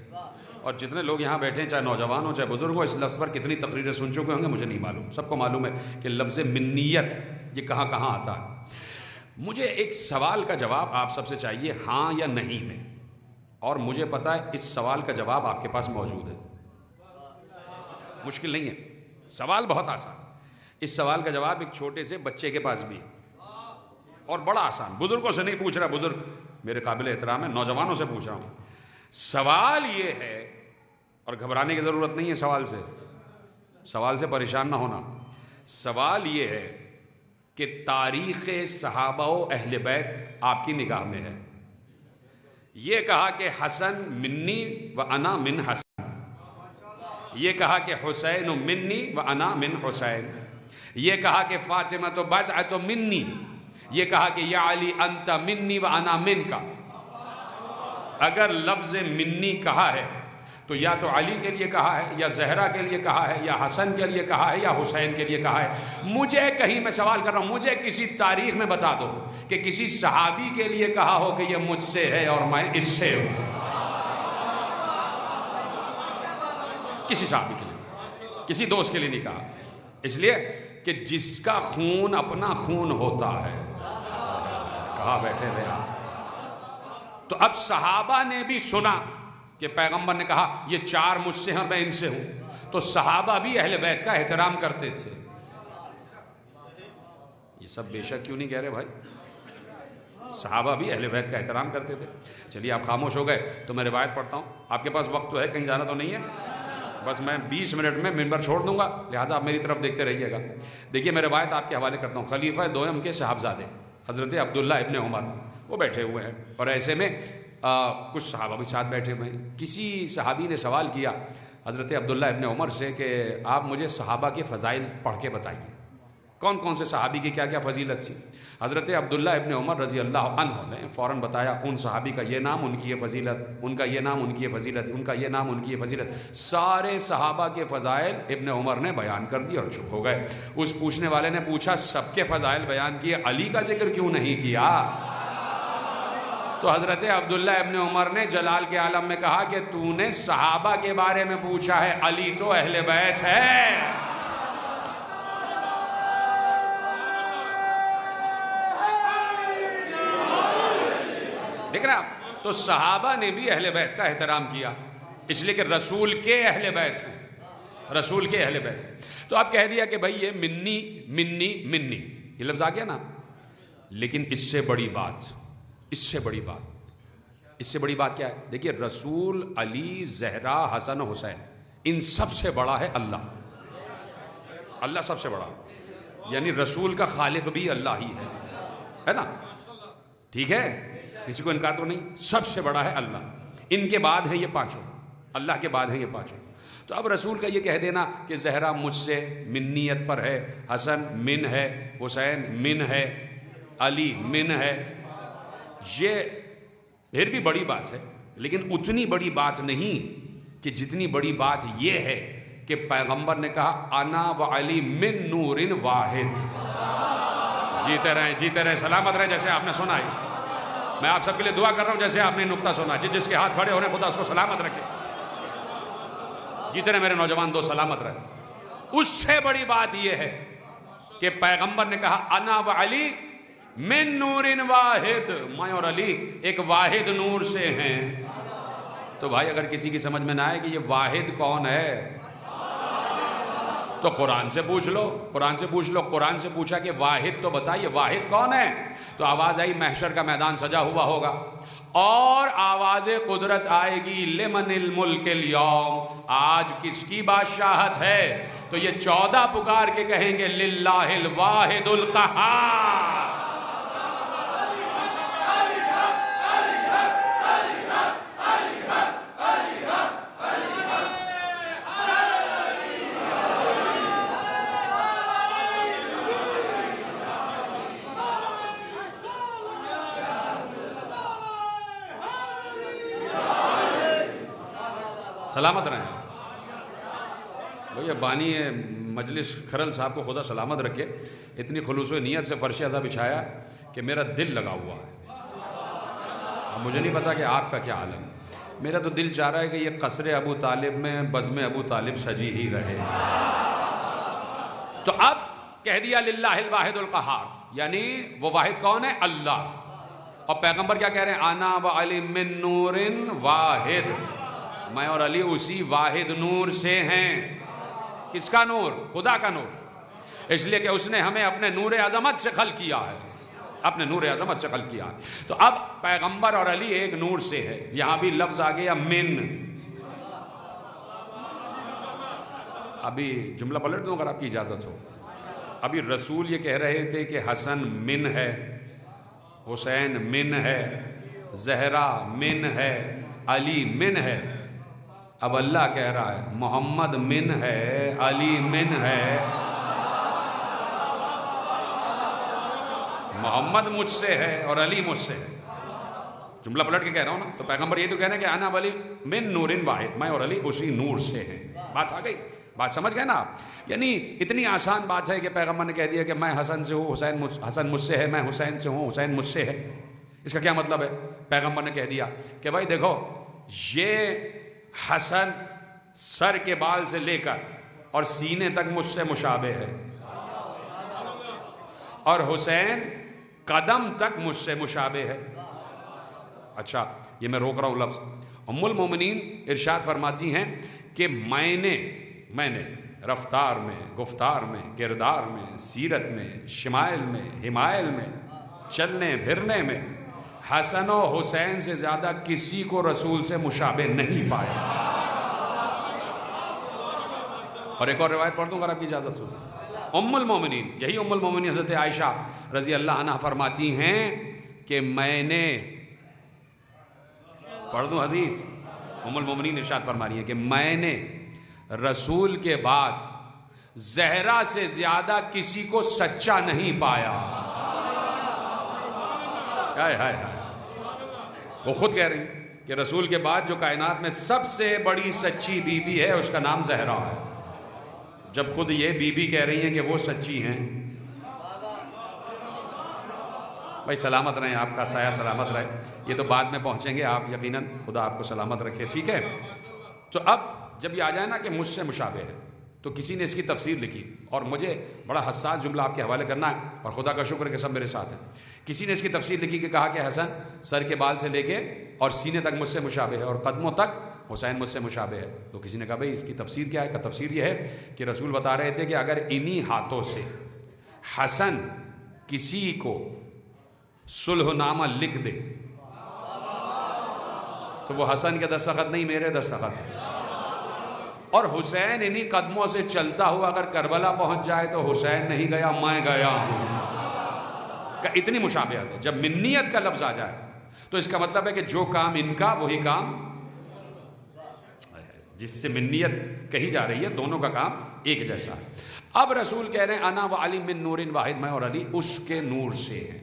اور جتنے لوگ یہاں بیٹھے ہیں، چاہے نوجوان ہوں چاہے بزرگ ہوں، اس لفظ پر کتنی تقریریں سن چکے ہوں گے مجھے نہیں معلوم. سب کو معلوم ہے کہ لفظ منیت یہ کہاں کہاں آتا ہے. مجھے ایک سوال کا جواب آپ سب سے چاہیے، ہاں یا نہیں میں. اور مجھے پتا ہے اس سوال کا جواب آپ کے پاس موجود ہے. مشکل نہیں ہے، سوال بہت آسان. اس سوال کا جواب ایک چھوٹے سے بچے کے پاس بھی ہے اور بڑا آسان. بزرگوں سے نہیں پوچھ رہا، بزرگ میرے قابل احترام ہے، نوجوانوں سے پوچھ رہا ہوں. سوال یہ ہے، اور گھبرانے کی ضرورت نہیں ہے سوال سے پریشان نہ ہونا. سوال یہ ہے کہ تاریخ صحابہ و اہل بیت آپ کی نگاہ میں ہے. یہ کہا کہ حسن منی و انا من حسن، یہ کہا کہ حسین منی و انا من حسین، یہ کہا کہ فاطمہ تو بضعۃ منی، یہ کہا کہ یا علی انت منی و انا من کا. اگر لفظ منی کہا ہے تو یا تو علی کے لیے کہا ہے، یا زہرا کے لیے کہا ہے، یا حسن کے لیے کہا ہے، یا حسین کے لیے کہا ہے. مجھے کہیں میں سوال کر رہا ہوں، مجھے کسی تاریخ میں بتا دو کہ کسی صحابی کے لیے کہا ہو کہ یہ مجھ سے ہے اور میں اس سے ہوں. کسی صحابی کے لیے، کسی دوست کے لیے نہیں کہا. اس لیے کہ جس کا خون اپنا خون ہوتا ہے. کہاں بیٹھے ہوئے آپ؟ تو اب صحابہ نے بھی سنا کہ پیغمبر نے کہا یہ چار مجھ سے ہیں میں ان سے ہوں، تو صحابہ بھی اہل بیت کا احترام کرتے تھے. یہ سب بے شک کیوں نہیں کہہ رہے بھائی؟ صحابہ بھی اہل بیت کا احترام کرتے تھے. چلیے آپ خاموش ہو گئے تو میں روایت پڑھتا ہوں. آپ کے پاس وقت تو ہے، کہیں جانا تو نہیں ہے؟ بس میں 20 منٹ میں منبر چھوڑ دوں گا، لہٰذا آپ میری طرف دیکھتے رہیے گا. دیکھیے میں روایت آپ کے حوالے کرتا ہوں. خلیفہ دوم کے صاحبزادے حضرت عبداللہ ابن عمر وہ بیٹھے ہوئے ہیں، اور ایسے میں کچھ صحابہ بھی ساتھ بیٹھے ہوئے ہیں. کسی صحابی نے سوال کیا حضرت عبداللہ ابن عمر سے کہ آپ مجھے صحابہ کے فضائل پڑھ کے بتائیے، کون کون سے صحابی کی کیا کیا فضیلت تھی. حضرت عبداللہ ابن عمر رضی اللہ عنہ نے فوراً بتایا ان صحابی کا یہ نام، ان کی یہ فضیلت، ان کا یہ نام، ان کی یہ فضیلت، ان کا یہ نام، ان کی یہ فضیلت. سارے صحابہ کے فضائل ابن عمر نے بیان کر دی اور چپ ہو گئے. اس پوچھنے والے نے پوچھا سب کے فضائل بیان کیے، علی کا ذکر کیوں نہیں کیا؟ تو حضرت عبداللہ ابن عمر نے جلال کے عالم میں کہا کہ تو نے صحابہ کے بارے میں پوچھا ہے، علی تو اہل بیت ہے. دیکھ رہے آپ؟ تو صحابہ نے بھی اہل بیت کا احترام کیا، اس لیے کہ رسول کے اہل بیت ہیں، رسول کے اہل بیت ہیں. تو آپ کہہ دیا کہ بھائی یہ منی منی منی یہ لفظ آ گیا نا. لیکن اس سے بڑی بات کیا ہے؟ دیکھیے رسول، علی، زہرا، حسن، حسین، ان سب سے بڑا ہے اللہ. اللہ سب سے بڑا، یعنی رسول کا خالق بھی اللہ ہی ہے نا. ٹھیک ہے، کسی کو انکار تو نہیں. سب سے بڑا ہے اللہ، ان کے بعد ہیں یہ پانچوں، اللہ کے بعد ہیں یہ پانچوں. تو اب رسول کا یہ کہہ دینا کہ زہرا مجھ سے منیت پر ہے، حسن من ہے، حسین من ہے، علی من ہے، یہ پھر بھی بڑی بات ہے، لیکن اتنی بڑی بات نہیں کہ جتنی بڑی بات یہ ہے کہ پیغمبر نے کہا انا و علی من نور واحد. جیتے رہیں سلامت رہیں. جیسے آپ نے سنا ہے، میں آپ سب کے لیے دعا کر رہا ہوں جیسے آپ نے نقطہ سنا. جس کے ہاتھ کھڑے ہونے خدا اس کو سلامت رکھے. جیتے رہے میرے نوجوان دو، سلامت رہے. اس سے بڑی بات یہ ہے کہ پیغمبر نے کہا انا و علی من نور واحد، میں اور علی ایک واحد نور سے ہیں. تو بھائی اگر کسی کی سمجھ میں نہ آئے کہ یہ واحد کون ہے تو قرآن سے پوچھ لو. قرآن سے پوچھا کہ واحد تو بتائیے واحد کون ہے. تو آواز آئی محشر کا میدان سجا ہوا ہوگا اور آواز قدرت آئے گی لمن الملک اليوم، آج کس کی بادشاہت ہے. تو یہ 14 پکار کے کہیں گے للہ الواحد القہار. سلامت رہیں. بھئی بانی مجلس کھرل صاحب کو خدا سلامت رکھے، اتنی خلوص و نیت سے فرش ازا بچھایا کہ میرا دل لگا ہوا ہے. مجھے نہیں پتا کہ آپ کا کیا عالم. میرا تو دل چاہ رہا ہے کہ یہ قصر ابو طالب میں بزم ابو طالب سجی ہی رہے. تو اب کہہ دیا للہ الواحد القہار، یعنی وہ واحد کون ہے؟ اللہ. اور پیغمبر کیا کہہ رہے ہیں؟ انا و علی من نور واحد، میں اور علی اسی واحد نور سے ہیں. کس کا نور؟ خدا کا نور. اس لیے کہ اس نے ہمیں اپنے نور عظمت سے خلق کیا ہے، اپنے نور عظمت سے خلق کیا ہے. تو اب پیغمبر اور علی ایک نور سے ہے. یہاں بھی لفظ آ گیا من. ابھی جملہ پلٹ دوں اگر آپ کی اجازت ہو. ابھی رسول یہ کہہ رہے تھے کہ حسن من ہے، حسین من ہے، زہرا من ہے، علی من ہے. اب اللہ کہہ رہا ہے محمد من ہے، علی من ہے. محمد مجھ سے ہے اور علی مجھ سے ہے. جملہ پلٹ کے کہہ رہا ہوں نا. تو پیغمبر یہ تو کہہ رہے ہیں کہ انا ولی من نور واحد، میں اور علی اسی نور سے ہیں. بات آ گئی؟ بات سمجھ گئے نا آپ؟ یعنی اتنی آسان بات ہے کہ پیغمبر نے کہہ دیا کہ میں حسن سے ہوں، حسن مجھ سے ہے، میں حسین سے ہوں، حسین مجھ سے ہے. اس کا کیا مطلب ہے؟ پیغمبر نے کہہ دیا کہ بھائی دیکھو، یہ حسن سر کے بال سے لے کر اور سینے تک مجھ سے مشابہ ہے، اور حسین قدم تک مجھ سے مشابہ ہے. اچھا، یہ میں روک رہا ہوں لفظ. ام المومنین ارشاد فرماتی ہیں کہ میں نے رفتار میں، گفتار میں، کردار میں، سیرت میں، شمائل میں، حمائل میں، چلنے پھرنے میں حسن و حسین سے زیادہ کسی کو رسول سے مشابہ نہیں پایا. اور ایک اور روایت پڑھ دوں اگر آپ کی اجازت ہو. ام المومنین، یہی ام المومنین حضرت عائشہ رضی اللہ عنہ فرماتی ہیں کہ میں نے، پڑھ دوں عزیز، ام المومنین ارشاد فرما رہی ہیں کہ میں نے رسول کے بعد زہرا سے زیادہ کسی کو سچا نہیں پایا. ہائے ہائے ہائے. وہ خود کہہ رہی ہیں کہ رسول کے بعد جو کائنات میں سب سے بڑی سچی بی بی ہے اس کا نام زہرا ہے. جب خود یہ بی بی کہہ رہی ہیں کہ وہ سچی ہیں. بھائی سلامت رہیں، آپ کا سایہ سلامت رہے. یہ تو بعد میں پہنچیں گے آپ، یقیناً خدا آپ کو سلامت رکھے. ٹھیک ہے. تو اب جب یہ آ جائے نا کہ مجھ سے مشابہ ہے، تو کسی نے اس کی تفسیر لکھی، اور مجھے بڑا حساس جملہ آپ کے حوالے کرنا ہے، اور خدا کا شکر کہ سب میرے ساتھ ہیں. کسی نے اس کی تفسیر لکھی کہ کہا کہ حسن سر کے بال سے لے کے اور سینے تک مجھ سے مشابہ ہے، اور قدموں تک حسین مجھ سے مشابہ ہے. تو کسی نے کہا بھئی اس کی تفسیر کیا ہے؟ کہ تفسیر یہ ہے کہ رسول بتا رہے تھے کہ اگر انہی ہاتھوں سے حسن کسی کو صلح نامہ لکھ دے تو وہ حسن کے دستخط نہیں، میرے دستخط ہے. اور حسین انہی قدموں سے چلتا ہوا اگر کربلا پہنچ جائے تو حسین نہیں گیا، میں گیا ہوں. کہ اتنی مشابہت ہے. جب منیت کا لفظ آ جائے تو اس کا مطلب ہے کہ جو کام ان کا وہی کام جس سے منیت کہی جا رہی ہے، دونوں کا کام ایک جیسا ہے. اب رسول کہہ رہے ہیں انا و علی من نور واحد، میں اور علی اس کے نور سے ہیں.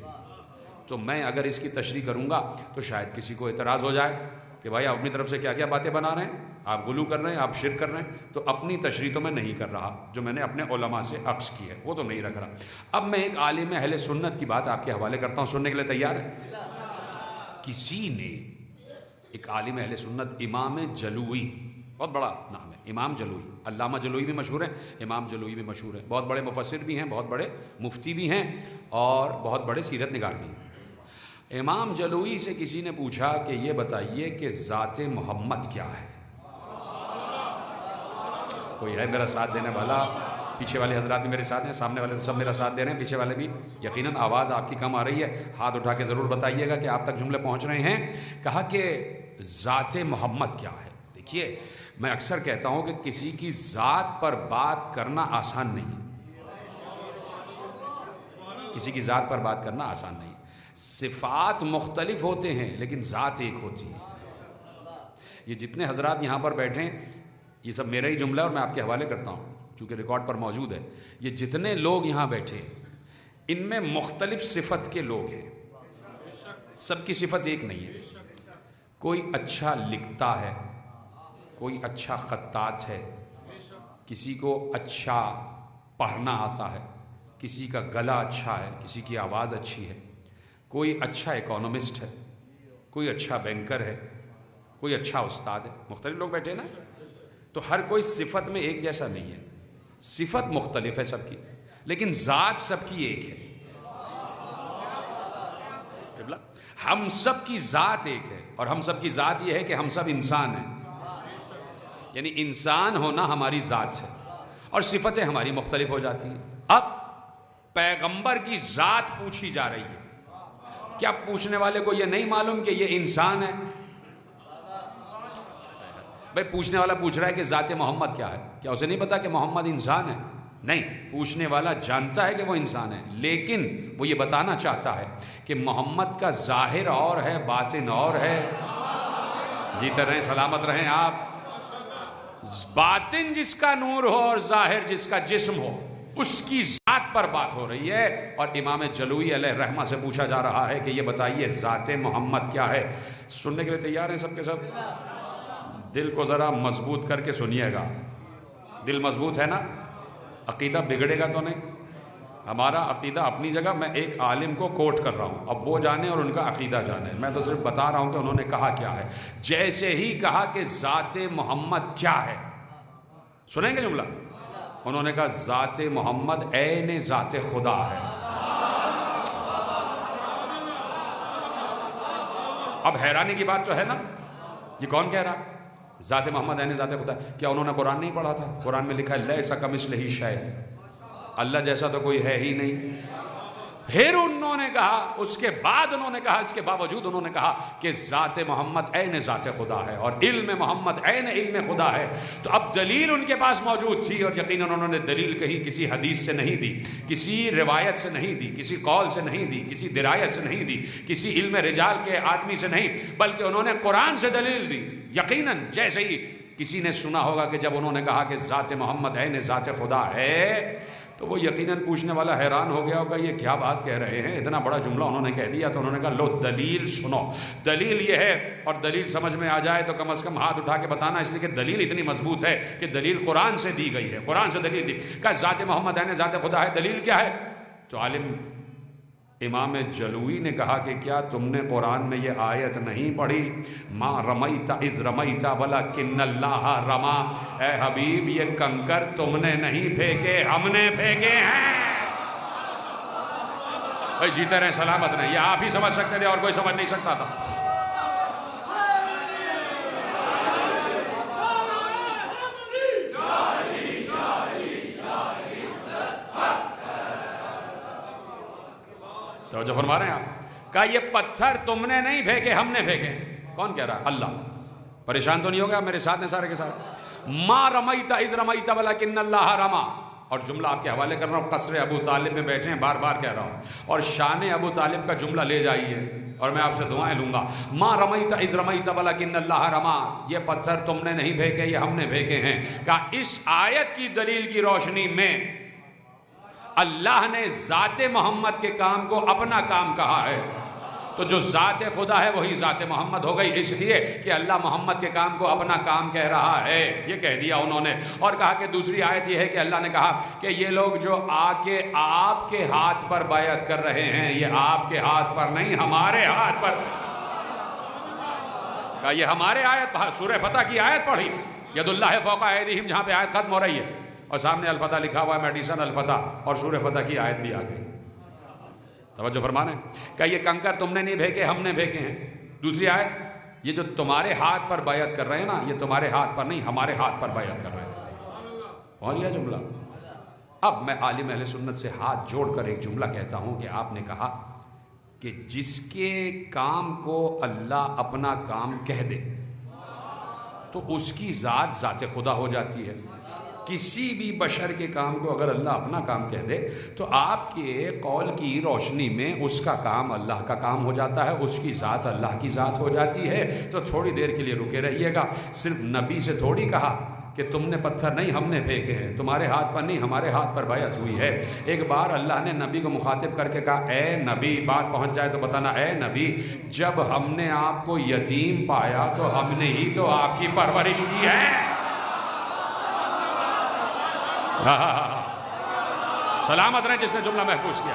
تو میں اگر اس کی تشریح کروں گا تو شاید کسی کو اعتراض ہو جائے کہ بھائی آپ اپنی طرف سے کیا کیا باتیں بنا رہے ہیں، آپ غلو کر رہے ہیں، آپ شرک کر رہے ہیں. تو اپنی تشریح تو میں نہیں کر رہا، جو میں نے اپنے علماء سے عکس کی ہے وہ تو نہیں رکھ رہا. اب میں ایک عالم اہل سنت کی بات آپ کے حوالے کرتا ہوں، سننے کے لیے تیار ہے؟ کسی نے، ایک عالم اہل سنت امام جلوی، بہت بڑا نام ہے امام جلوی، علامہ جلوی بھی مشہور ہیں، امام جلوی بھی مشہور ہیں، بہت بڑے مفسر بھی ہیں، بہت بڑے مفتی بھی ہیں، اور بہت بڑے سیرت نگار بھی ہیں. امام جلوی سے کسی نے پوچھا کہ یہ بتائیے کہ ذات محمد کیا ہے. کوئی ہے میرا ساتھ دینے والا؟ پیچھے والے حضرات بھی میرے ساتھ ہیں، سامنے والے سب میرا ساتھ دے رہے ہیں، پیچھے والے بھی. یقیناً آواز آپ کی کم آ رہی ہے، ہاتھ اٹھا کے ضرور بتائیے گا کہ آپ تک جملے پہنچ رہے ہیں. کہا کہ ذات محمد کیا ہے. دیکھیے میں اکثر کہتا ہوں کہ کسی کی ذات پر بات کرنا آسان نہیں، کسی کی ذات پر بات کرنا آسان نہیں. صفات مختلف ہوتے ہیں لیکن ذات ایک ہوتی ہے. یہ جتنے حضرات یہاں پر بیٹھے ہیں یہ سب میرا ہی جملہ ہے اور میں آپ کے حوالے کرتا ہوں چونکہ ریکارڈ پر موجود ہے. یہ جتنے لوگ یہاں بیٹھے ان میں مختلف صفت کے لوگ ہیں، سب کی صفت ایک نہیں ہے. کوئی اچھا لکھتا ہے، کوئی اچھا خطاط ہے، کسی کو اچھا پڑھنا آتا ہے، کسی کا گلا اچھا ہے، کسی کی آواز اچھی ہے، کوئی اچھا اکانومسٹ ہے، کوئی اچھا بینکر ہے، کوئی اچھا استاد ہے، مختلف لوگ بیٹھے نا، تو ہر کوئی صفت میں ایک جیسا نہیں ہے، صفت مختلف ہے سب کی، لیکن ذات سب کی ایک ہے۔ ہم سب کی ذات ایک ہے، اور ہم سب کی ذات یہ ہے کہ ہم سب انسان ہیں، یعنی انسان ہونا ہماری ذات ہے، اور صفتیں ہماری مختلف ہو جاتی ہیں۔ اب پیغمبر کی ذات پوچھی جا رہی ہے، کیا پوچھنے والے کو یہ نہیں معلوم کہ یہ انسان ہے؟ بھئی پوچھنے والا پوچھ رہا ہے کہ ذات محمد کیا ہے، کیا اسے نہیں پتا کہ محمد انسان ہے؟ نہیں، پوچھنے والا جانتا ہے کہ وہ انسان ہے، لیکن وہ یہ بتانا چاہتا ہے کہ محمد کا ظاہر اور ہے، باطن اور ہے۔ جیتے رہیں، سلامت رہیں آپ۔ باطن جس کا نور ہو اور ظاہر جس کا جسم ہو، اس کی ذات پر بات ہو رہی ہے، اور امام جلوی علیہ رحمہ سے پوچھا جا رہا ہے کہ یہ بتائیے ذات محمد کیا ہے۔ سننے کے لیے تیار ہیں سب کے سب؟ دل کو ذرا مضبوط کر کے سنیے گا، دل مضبوط ہے نا؟ عقیدہ بگڑے گا تو نہیں؟ ہمارا عقیدہ اپنی جگہ، میں ایک عالم کو کوٹ کر رہا ہوں، اب وہ جانے اور ان کا عقیدہ جانے، میں تو صرف بتا رہا ہوں کہ انہوں نے کہا کیا ہے۔ جیسے ہی کہا کہ ذات محمد کیا ہے، سنیں گے جملہ؟ انہوں نے کہا ذات محمد عین ذات خدا ہے۔ اب حیرانی کی بات تو ہے نا، یہ کون کہہ رہا؟ ذات محمد عین ذات خدا۔ کیا انہوں نے قرآن نہیں پڑھا تھا؟ قرآن میں لکھا ہے لیس کمثلہ شیء، اللہ جیسا تو کوئی ہے ہی نہیں۔ پھر انہوں نے کہا، اس کے بعد انہوں نے کہا، اس کے باوجود انہوں نے کہا کہ ذات محمد عین ذات خدا ہے، اور علم محمد عین علم خدا ہے۔ تو اب دلیل ان کے پاس موجود تھی، اور یقیناً انہوں نے دلیل کہیں کسی حدیث سے نہیں دی، کسی روایت سے نہیں دی، کسی قول سے نہیں دی، کسی درایت سے نہیں دی، کسی علم رجال کے آدمی سے نہیں، بلکہ انہوں نے قرآن سے دلیل دی۔ یقیناً جیسے ہی کسی نے سنا ہوگا کہ جب انہوں نے کہا کہ ذات محمد عین ذات خدا ہے، تو وہ یقیناً پوچھنے والا حیران ہو گیا ہوگا، یہ کیا بات کہہ رہے ہیں، اتنا بڑا جملہ انہوں نے کہہ دیا۔ تو انہوں نے کہا لو دلیل سنو، دلیل یہ ہے، اور دلیل سمجھ میں آ جائے تو کم از کم ہاتھ اٹھا کے بتانا، اس لیے کہ دلیل اتنی مضبوط ہے کہ دلیل قرآن سے دی گئی ہے، قرآن سے دلیل دی۔ کہا ذات محمد عین ذات خدا ہے، دلیل کیا ہے؟ تو عالم امام جلوی نے کہا کہ کیا تم نے قرآن میں یہ آیت نہیں پڑھی، ما رمیت اذ رمیت ولکن اللہ رما؟ اے حبیب، یہ کنکر تم نے نہیں پھینکے، ہم نے پھینکے ہیں۔ بھائی جیتے رہیں، سلامت رہیں، یہ آپ ہی سمجھ سکتے تھے اور کوئی سمجھ نہیں سکتا تھا۔ توجہ فرما رہے ہیں آپ؟ کہا یہ پتھر تم نے نہیں پھینکے، ہم نے پھینکے۔ کون کہہ رہا ہے؟ اللہ۔ پریشان تو نہیں ہوگا؟ میرے ساتھ ہیں سارے کے سارے۔ ما رمیت اذ رمیت ولکن اللہ رما، اور جملہ آپ کے حوالے کر رہا ہوں، قصر ابو طالب میں بیٹھے ہیں، بار بار کہہ رہا ہوں، اور شان ابو طالب کا جملہ لے جائیے، اور میں آپ سے دعائیں لوں گا۔ ما رمیت اذ رمیت ولکن اللہ رما، یہ پتھر تم نے نہیں پھینکے، یہ ہم نے پھینکے ہیں۔ کہا اس آیت کی دلیل کی روشنی میں اللہ نے ذات محمد کے کام کو اپنا کام کہا ہے، تو جو ذات خدا ہے وہی ذات محمد ہو گئی، اس لیے کہ اللہ محمد کے کام کو اپنا کام کہہ رہا ہے، یہ کہہ دیا انہوں نے۔ اور کہا کہ دوسری آیت یہ ہے کہ اللہ نے کہا کہ یہ لوگ جو آ کے آپ کے ہاتھ پر بیعت کر رہے ہیں، یہ آپ کے ہاتھ پر نہیں، ہمارے ہاتھ پر۔ کہا یہ ہمارے آیت، سورہ فتح کی آیت پڑھی، ید اللہ فوق ایدیہم، جہاں پہ آیت ختم ہو رہی ہے، اور سامنے الفتح لکھا ہوا ہے، میڈیسن الفتح، اور سورہ فتح کی آیت بھی آ گئی۔ توجہ فرمانے، کہ یہ کنکر تم نے نہیں پھینکے، ہم نے پھینکے ہیں۔ دوسری آیت، یہ جو تمہارے ہاتھ پر بیعت کر رہے ہیں نا، یہ تمہارے ہاتھ پر نہیں، ہمارے ہاتھ پر بیعت کر رہے ہیں۔ پہنچ گیا جملہ؟ اب میں عالم اہل سنت سے ہاتھ جوڑ کر ایک جملہ کہتا ہوں کہ آپ نے کہا کہ جس کے کام کو اللہ اپنا کام کہہ دے تو اس کی ذات ذات خدا ہو جاتی ہے۔ کسی بھی بشر کے کام کو اگر اللہ اپنا کام کہہ دے تو آپ کے قول کی روشنی میں اس کا کام اللہ کا کام ہو جاتا ہے، اس کی ذات اللہ کی ذات ہو جاتی ہے۔ تو تھوڑی دیر کے لیے رکے رہیے گا، صرف نبی سے تھوڑی کہا کہ تم نے پتھر نہیں، ہم نے پھینکے ہیں، تمہارے ہاتھ پر نہیں، ہمارے ہاتھ پر بیعت ہوئی ہے۔ ایک بار اللہ نے نبی کو مخاطب کر کے کہا، اے نبی، بات پہنچ جائے تو بتانا، اے نبی، جب ہم نے آپ کو یتیم پایا تو ہم نے ہی تو آپ کی پرورش کی ہے۔ سلامت رہیں جس نے جملہ محفوظ کیا۔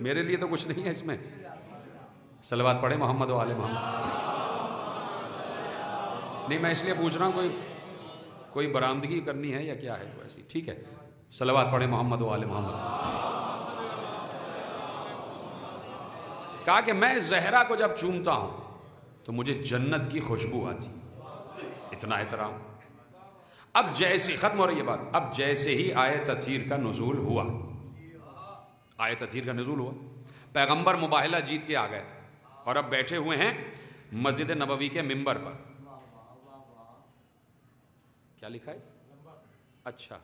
میرے لیے تو کچھ نہیں ہے اس میں. صلوات پڑھیں محمد و آل محمد. نہیں میں اس لیے پوچھ رہا ہوں کوئی برآمدگی کرنی ہے یا کیا ہے ایسی؟ ٹھیک ہے صلوات پڑھیں محمد و آل محمد. کہا کہ میں زہرا کو جب چومتا ہوں تو مجھے جنت کی خوشبو آتی. اتنا احترام. اب جیسے ختم ہو رہی ہے بات. اب جیسے ہی آیت تطہیر کا نزول ہوا، آیت تطہیر کا نزول ہوا، پیغمبر مباہلہ جیت کے آ گئے اور اب بیٹھے ہوئے ہیں مسجد نبوی کے منبر پر. کیا لکھا ہے؟ اچھا.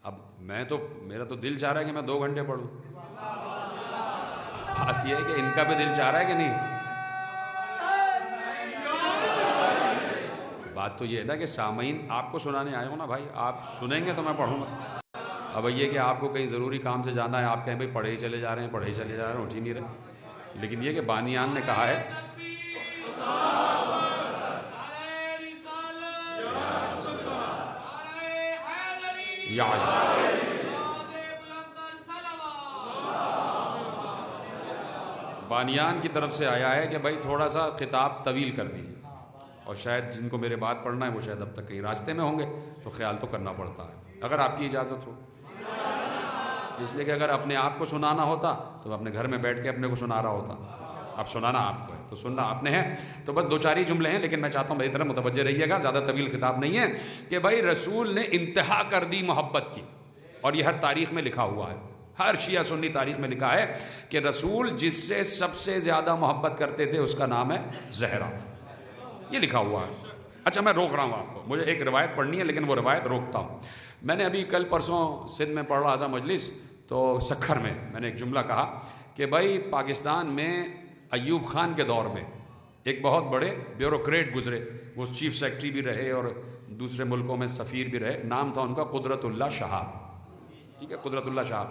اب میرا تو دل چاہ رہا ہے کہ میں 2 گھنٹے پڑھوں. بات یہ ہے کہ ان کا بھی دل چاہ رہا ہے کہ نہیں. بات تو یہ ہے نا کہ سامعین آپ کو سنانے آئے ہو نا بھائی، آپ سنیں گے تو میں پڑھوں گا. اب یہ کہ آپ کو کہیں ضروری کام سے جانا ہے، آپ کہیں بھائی پڑھے ہی چلے جا رہے ہیں اٹھ ہی نہیں رہے. لیکن یہ کہ بانیان نے کہا ہے بانیان کی طرف سے آیا ہے کہ بھائی تھوڑا سا خطاب طویل کر دیجیے. اور شاید جن کو میرے بات پڑھنا ہے وہ شاید اب تک کہیں راستے میں ہوں گے تو خیال تو کرنا پڑتا ہے اگر آپ کی اجازت ہو. اس لیے کہ اگر اپنے آپ کو سنانا ہوتا تو اپنے گھر میں بیٹھ کے اپنے کو سنا رہا ہوتا. اب سنانا آپ کو ہے تو سننا آپ نے ہے. تو بس 2-4 ہی جملے ہیں لیکن میں چاہتا ہوں میری طرف متوجہ رہیے گا. زیادہ طویل خطاب نہیں ہے کہ بھائی رسول نے انتہا کر دی محبت کی. اور یہ ہر تاریخ میں لکھا ہوا ہے، ہر شیعہ سنی تاریخ میں لکھا ہے کہ رسول جس سے سب سے زیادہ محبت کرتے تھے اس کا نام ہے زہرا. یہ لکھا ہوا ہے. اچھا میں روک رہا ہوں آپ کو، مجھے ایک روایت پڑھنی ہے لیکن وہ روایت روکتا ہوں. میں نے ابھی کل پرسوں سندھ میں پڑھ رہا تھا مجلس، تو سکھر میں نے ایک جملہ کہا کہ بھائی پاکستان میں ایوب خان کے دور میں ایک بہت بڑے بیوروکریٹ گزرے. وہ چیف سیکرٹری بھی رہے اور دوسرے ملکوں میں سفیر بھی رہے. نام تھا ان کا قدرت اللہ شہاب. ٹھیک ہے، قدرت اللہ شہاب.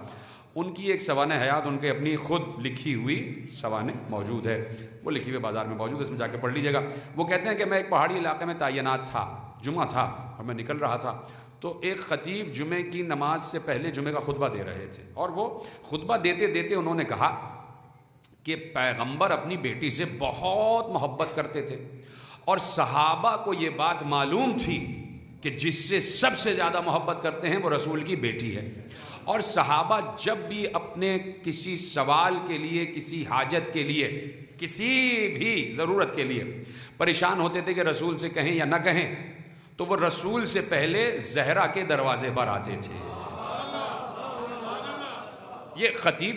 ان کی ایک سوانح حیات، ان کے اپنی خود لکھی ہوئی سوانح موجود ہے، وہ لکھی ہوئے بازار میں موجود ہے، اس میں جا کے پڑھ لیجیے گا. وہ کہتے ہیں کہ میں ایک پہاڑی علاقے میں تعینات تھا، جمعہ تھا اور میں نکل رہا تھا تو ایک خطیب جمعے کی نماز سے پہلے جمعے کا خطبہ دے رہے تھے. اور وہ خطبہ دیتے دیتے انہوں نے کہا کہ پیغمبر اپنی بیٹی سے بہت محبت کرتے تھے اور صحابہ کو یہ بات معلوم تھی کہ جس سے سب سے زیادہ محبت کرتے ہیں وہ رسول کی بیٹی ہے. اور صحابہ جب بھی اپنے کسی سوال کے لیے، کسی حاجت کے لیے، کسی بھی ضرورت کے لیے پریشان ہوتے تھے کہ رسول سے کہیں یا نہ کہیں، تو وہ رسول سے پہلے زہرا کے دروازے پر آتے تھے. یہ خطیب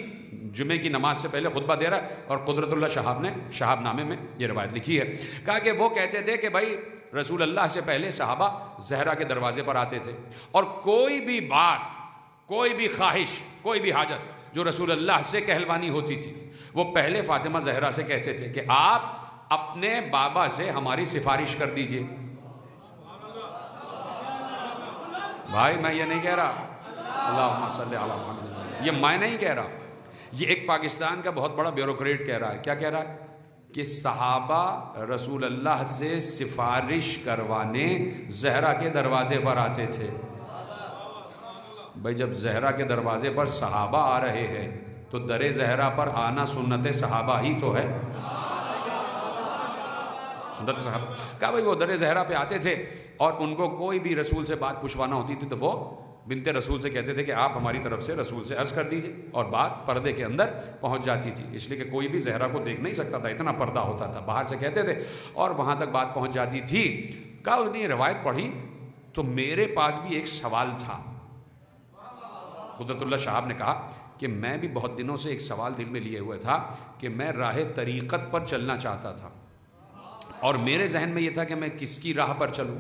جمعے کی نماز سے پہلے خطبہ دے رہا ہے اور قدرت اللہ شہاب نے شہاب نامے میں یہ روایت لکھی ہے. کہا کہ وہ کہتے تھے کہ بھائی رسول اللہ سے پہلے صحابہ زہرا کے دروازے پر آتے تھے اور کوئی بھی بات، کوئی بھی خواہش، کوئی بھی حاجت جو رسول اللہ سے کہلوانی ہوتی تھی وہ پہلے فاطمہ زہرا سے کہتے تھے کہ آپ اپنے بابا سے ہماری سفارش کر دیجئے. بھائی میں یہ نہیں کہہ رہا، اللہم صلی علی محمد، یہ میں نہیں کہہ رہا، یہ ایک پاکستان کا بہت بڑا بیوروکریٹ کہہ رہا ہے. کیا کہہ رہا ہے؟ کہ صحابہ رسول اللہ سے سفارش کروانے زہرا کے دروازے پر آتے تھے. بھائی جب زہرا کے دروازے پر صحابہ آ رہے ہیں تو در زہرا پر آنا سنت صحابہ ہی تو ہے. سنت صحابہ. کہا بھائی وہ در زہرا پہ آتے تھے اور ان کو کوئی بھی رسول سے بات پوچھوانا ہوتی تھی تو وہ بنت رسول سے کہتے تھے کہ آپ ہماری طرف سے رسول سے عرض کر دیجئے اور بات پردے کے اندر پہنچ جاتی تھی. اس لیے کہ کوئی بھی زہرا کو دیکھ نہیں سکتا تھا، اتنا پردہ ہوتا تھا. باہر سے کہتے تھے اور وہاں تک بات پہنچ جاتی تھی. کہا انہوں نے یہ روایت پڑھی تو میرے پاس بھی ایک سوال تھا. قدرت اللہ شہاب نے کہا کہ میں بھی بہت دنوں سے ایک سوال دل میں لیے ہوئے تھا کہ میں راہ طریقت پر چلنا چاہتا تھا اور میرے ذہن میں یہ تھا کہ میں کس کی راہ پر چلوں.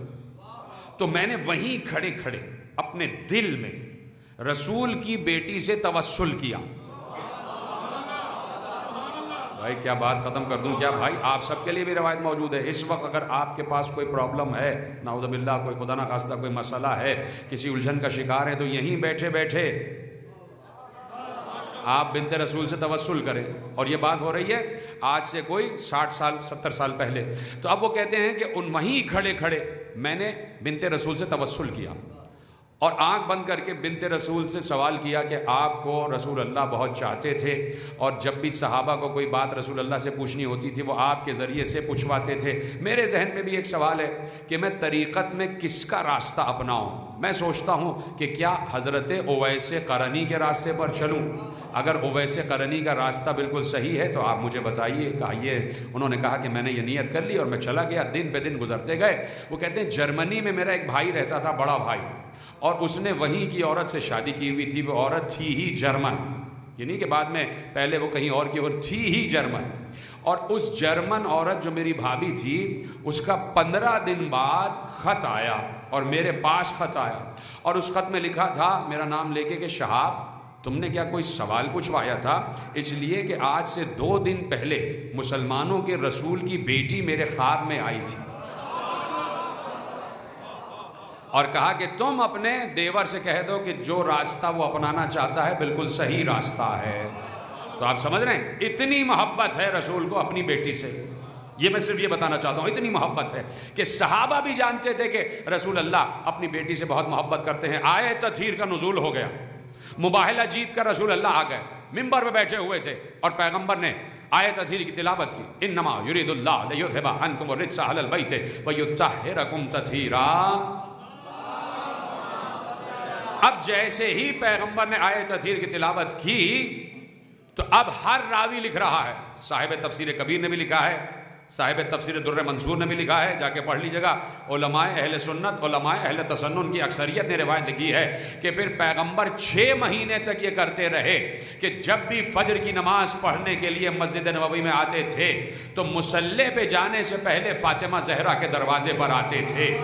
تو میں نے وہیں کھڑے کھڑے اپنے دل میں رسول کی بیٹی سے توسل کیا. بھائی کیا بات ختم کر دوں کیا؟ بھائی آپ سب کے لیے بھی روایت موجود ہے. اس وقت اگر آپ کے پاس کوئی پرابلم ہے، نعوذ باللہ کوئی خدا نخواستہ کوئی مسئلہ ہے، کسی الجھن کا شکار ہے، تو یہیں بیٹھے بیٹھے آپ بنت رسول سے توسل کریں. اور یہ بات ہو رہی ہے آج سے کوئی 60 سال 70 سال پہلے. تو اب وہ کہتے ہیں کہ ان وہیں کھڑے کھڑے میں نے بنت رسول سے توسل کیا اور آنکھ بند کر کے بنت رسول سے سوال کیا کہ آپ کو رسول اللہ بہت چاہتے تھے، اور جب بھی صحابہ کو کوئی بات رسول اللہ سے پوچھنی ہوتی تھی وہ آپ کے ذریعے سے پوچھواتے تھے۔ میرے ذہن میں بھی ایک سوال ہے کہ میں طریقت میں کس کا راستہ اپناؤں؟ میں سوچتا ہوں کہ کیا حضرت اویس قرنی کے راستے پر چلوں؟ اگر اویس قرنی کا راستہ بالکل صحیح ہے تو آپ مجھے بتائیے، کہیے۔ انہوں نے کہا کہ میں نے یہ نیت کر لی اور میں چلا گیا۔ دن پہ دن گزرتے گئے۔ وہ کہتے ہیں جرمنی میں میرا ایک بھائی رہتا تھا، بڑا بھائی، اور اس نے وہیں کی عورت سے شادی کی ہوئی تھی۔ وہ عورت تھی ہی جرمن، یہ نہیں کہ بعد میں پہلے وہ کہیں اور کی، اور تھی ہی جرمن۔ اور اس جرمن عورت جو میری بھابھی تھی، اس کا 15 دن بعد خط آیا اور میرے پاس خط آیا، اور اس خط میں لکھا تھا میرا نام لے کے کہ شہاب تم نے کیا کوئی سوال پوچھوایا تھا؟ اس لیے کہ آج سے 2 دن پہلے مسلمانوں کے رسول کی بیٹی میرے خواب میں آئی تھی اور کہا کہ تم اپنے دیور سے کہہ دو کہ جو راستہ وہ اپنانا چاہتا ہے بالکل صحیح راستہ ہے۔ تو آپ سمجھ رہے ہیں اتنی محبت ہے رسول کو اپنی بیٹی سے۔ یہ میں صرف یہ بتانا چاہتا ہوں، اتنی محبت ہے کہ صحابہ بھی جانتے تھے کہ رسول اللہ اپنی بیٹی سے بہت محبت کرتے ہیں۔ آیے تطہیر کا نزول ہو گیا، مباہلہ جیت کر رسول اللہ آ گئے، ممبر پہ بیٹھے ہوئے تھے اور پیغمبر نے آیت تطہیر کی تلاوت کی۔ انما یرید اللہ لیذھب عنکم الرجس اہل البیت ویطہرکم تطہیرا۔ اب جیسے ہی پیغمبر نے آیت تطہیر کی تلاوت کی تو اب ہر راوی لکھ رہا ہے، صاحب تفسیر کبیر نے بھی لکھا ہے، صاحب تفسیر در منصور نے بھی لکھا ہے، جا کے پڑھ لیجیے گا۔ علماء اہل سنت، علماء اہل تسنن کی اکثریت نے روایت لکھی ہے کہ پھر پیغمبر 6 مہینے تک یہ کرتے رہے کہ جب بھی فجر کی نماز پڑھنے کے لیے مسجد نبوی میں آتے تھے تو مصلی پہ جانے سے پہلے فاطمہ زہرا کے دروازے پر آتے تھے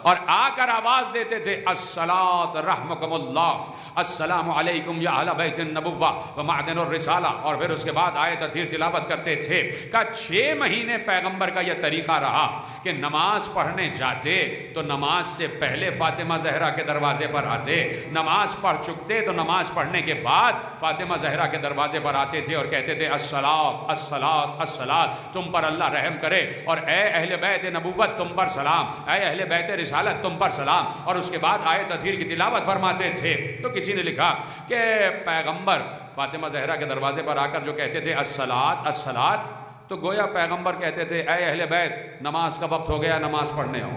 اور آ کر آواز دیتے تھے الصلاۃ رحمکم اللہ، السلام علیکم یا اہل بیت النبوہ و معدن الرسالہ، اور پھر اس کے بعد آیت تطہیر تلاوت کرتے تھے۔ کہ 6 مہینے پیغمبر کا یہ طریقہ رہا کہ نماز پڑھنے جاتے تو نماز سے پہلے فاطمہ زہرا کے دروازے پر آتے، نماز پڑھ چکتے تو نماز پڑھنے کے بعد فاطمہ زہرا کے دروازے پر آتے تھے اور کہتے تھے الصلاۃ الصلاۃ الصلاۃ، تم پر اللہ رحم کرے، اور اے اہل بیت نبوت تم پر سلام، اے اہل بیت رسالت تم پر سلام، اور اس کے بعد آیت تطہیر کی تلاوت فرماتے تھے۔ تو کسی نے لکھا کہ پیغمبر فاطمہ زہرا کے دروازے پر آ کر جو کہتے تھے الصلاۃ الصلاۃ، تو گویا پیغمبر کہتے تھے اے اہل بیت نماز کا وقت ہو گیا، نماز پڑھنے آؤ۔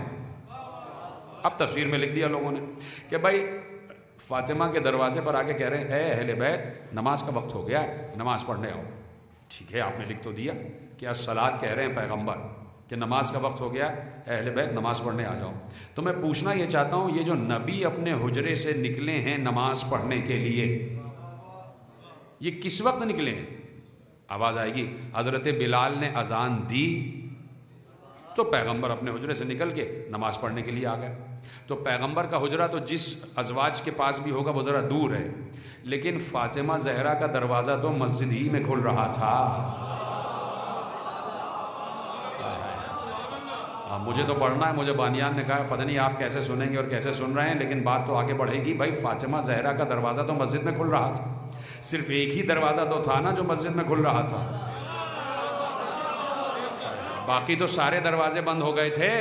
اب تفسیر میں لکھ دیا لوگوں نے کہ بھائی فاطمہ کے دروازے پر آ کے کہہ رہے ہیں اے اہل بیت نماز کا وقت ہو گیا ہے، نماز پڑھنے آؤ۔ ٹھیک ہے، آپ نے لکھ تو دیا کہ الصلاۃ کہہ رہے ہیں پیغمبر کہ نماز کا وقت ہو گیا، اہل بیت نماز پڑھنے آ جاؤ۔ تو میں پوچھنا یہ چاہتا ہوں یہ جو نبی اپنے حجرے سے نکلے ہیں نماز پڑھنے کے لیے، یہ کس وقت نکلے ہیں؟ آواز آئے گی۔ حضرت بلال نے اذان دی تو پیغمبر اپنے حجرے سے نکل کے نماز پڑھنے کے لیے آ گئے۔ تو پیغمبر کا حجرہ تو جس ازواج کے پاس بھی ہوگا وہ ذرا دور ہے، لیکن فاطمہ زہرا کا دروازہ تو مسجد ہی میں کھل رہا تھا۔ مجھے تو پڑھنا ہے، مجھے بانیان نے کہا پتہ نہیں آپ کیسے سنیں گے اور کیسے سن رہے ہیں، لیکن بات تو آگے بڑھے گی۔ بھائی فاطمہ زہرا کا دروازہ تو مسجد میں کھل رہا تھا، صرف ایک ہی دروازہ تو تھا نا جو مسجد میں کھل رہا تھا، باقی تو سارے دروازے بند ہو گئے تھے۔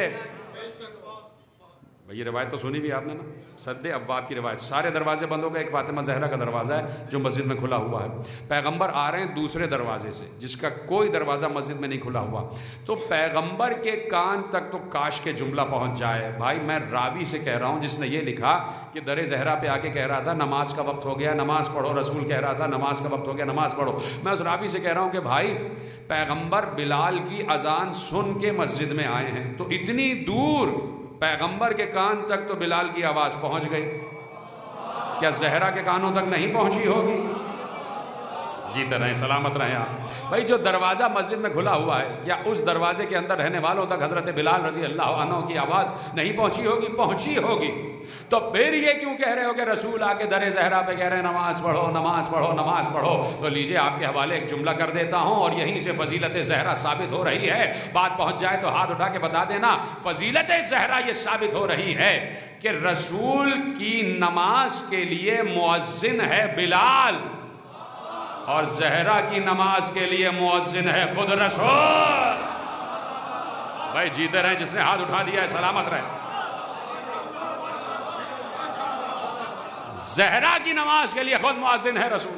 یہ روایت تو سنی بھی آپ نے نا، سد ابواب کی روایت، سارے دروازے بند ہو گئے، ایک فاطمہ زہرا کا دروازہ ہے جو مسجد میں کھلا ہوا ہے۔ پیغمبر آ رہے ہیں دوسرے دروازے سے جس کا کوئی دروازہ مسجد میں نہیں کھلا ہوا، تو پیغمبر کے کان تک تو کاش کے جملہ پہنچ جائے۔ بھائی میں راوی سے کہہ رہا ہوں جس نے یہ لکھا کہ در زہرا پہ آ کے کہہ رہا تھا نماز کا وقت ہو گیا نماز پڑھو، رسول کہہ رہا تھا نماز کا وقت ہو گیا نماز پڑھو، میں اس راوی سے کہہ رہا ہوں کہ بھائی پیغمبر بلال کی اذان سن کے مسجد میں آئے ہیں، تو اتنی دور پیغمبر کے کان تک تو بلال کی آواز پہنچ گئی، کیا زہرا کے کانوں تک نہیں پہنچی ہوگی؟ جیتے رہیں، سلامت رہیں آپ۔ بھائی جو دروازہ مسجد میں کھلا ہوا ہے، کیا اس دروازے کے اندر رہنے والوں تک حضرت بلال رضی اللہ عنہ کی آواز نہیں پہنچی ہوگی؟ پہنچی ہوگی۔ تو پھر یہ کیوں کہہ رہے ہو کہ رسول آ کے در زہرا پہ کہہ رہے ہیں نماز پڑھو نماز پڑھو نماز پڑھو؟ تو لیجئے آپ کے حوالے ایک جملہ کر دیتا ہوں اور یہیں سے فضیلت زہرا ثابت ہو رہی ہے۔ بات پہنچ جائے تو ہاتھ اٹھا کے بتا دینا۔ فضیلت زہرا یہ ثابت ہو رہی ہے کہ رسول کی نماز کے لیے مؤذن ہے بلال، اور زہرا کی نماز کے لیے مؤذن ہے خود رسول۔ بھائی جیتے رہیں، جس نے ہاتھ اٹھا دیا ہے سلامت رہے۔ زہرا کی نماز کے لیے خود مؤذن ہے رسول.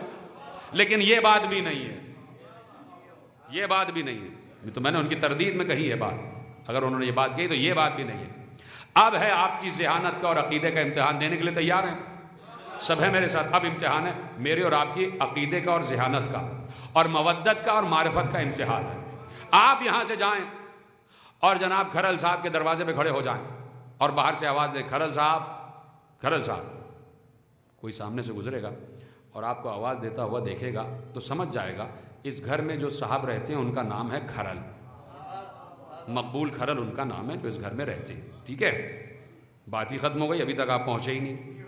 لیکن یہ بات بھی نہیں ہے, یہ بات بھی نہیں ہے. تو میں نے ان کی تردید میں کہی یہ بات, اگر انہوں نے یہ بات کہی تو یہ بات بھی نہیں ہے. اب ہے آپ کی ذہانت کا اور عقیدے کا امتحان. دینے کے لیے تیار ہیں؟ سب ہے میرے ساتھ. اب امتحان ہے میرے اور آپ کی عقیدے کا اور ذہانت کا اور مودت کا اور معرفت کا امتحان ہے. آپ یہاں سے جائیں اور جناب کھرل صاحب کے دروازے پہ کھڑے ہو جائیں اور باہر سے آواز دیں, کھرل صاحب, کھرل صاحب. کوئی سامنے سے گزرے گا اور آپ کو آواز دیتا ہوا دیکھے گا تو سمجھ جائے گا اس گھر میں جو صاحب رہتے ہیں ان کا نام ہے کھرل, مقبول کھرل ان کا نام ہے جو اس گھر میں رہتے ہیں. ٹھیک ہے, بات ہی ختم ہو گئی. ابھی تک آپ پہنچے ہی نہیں.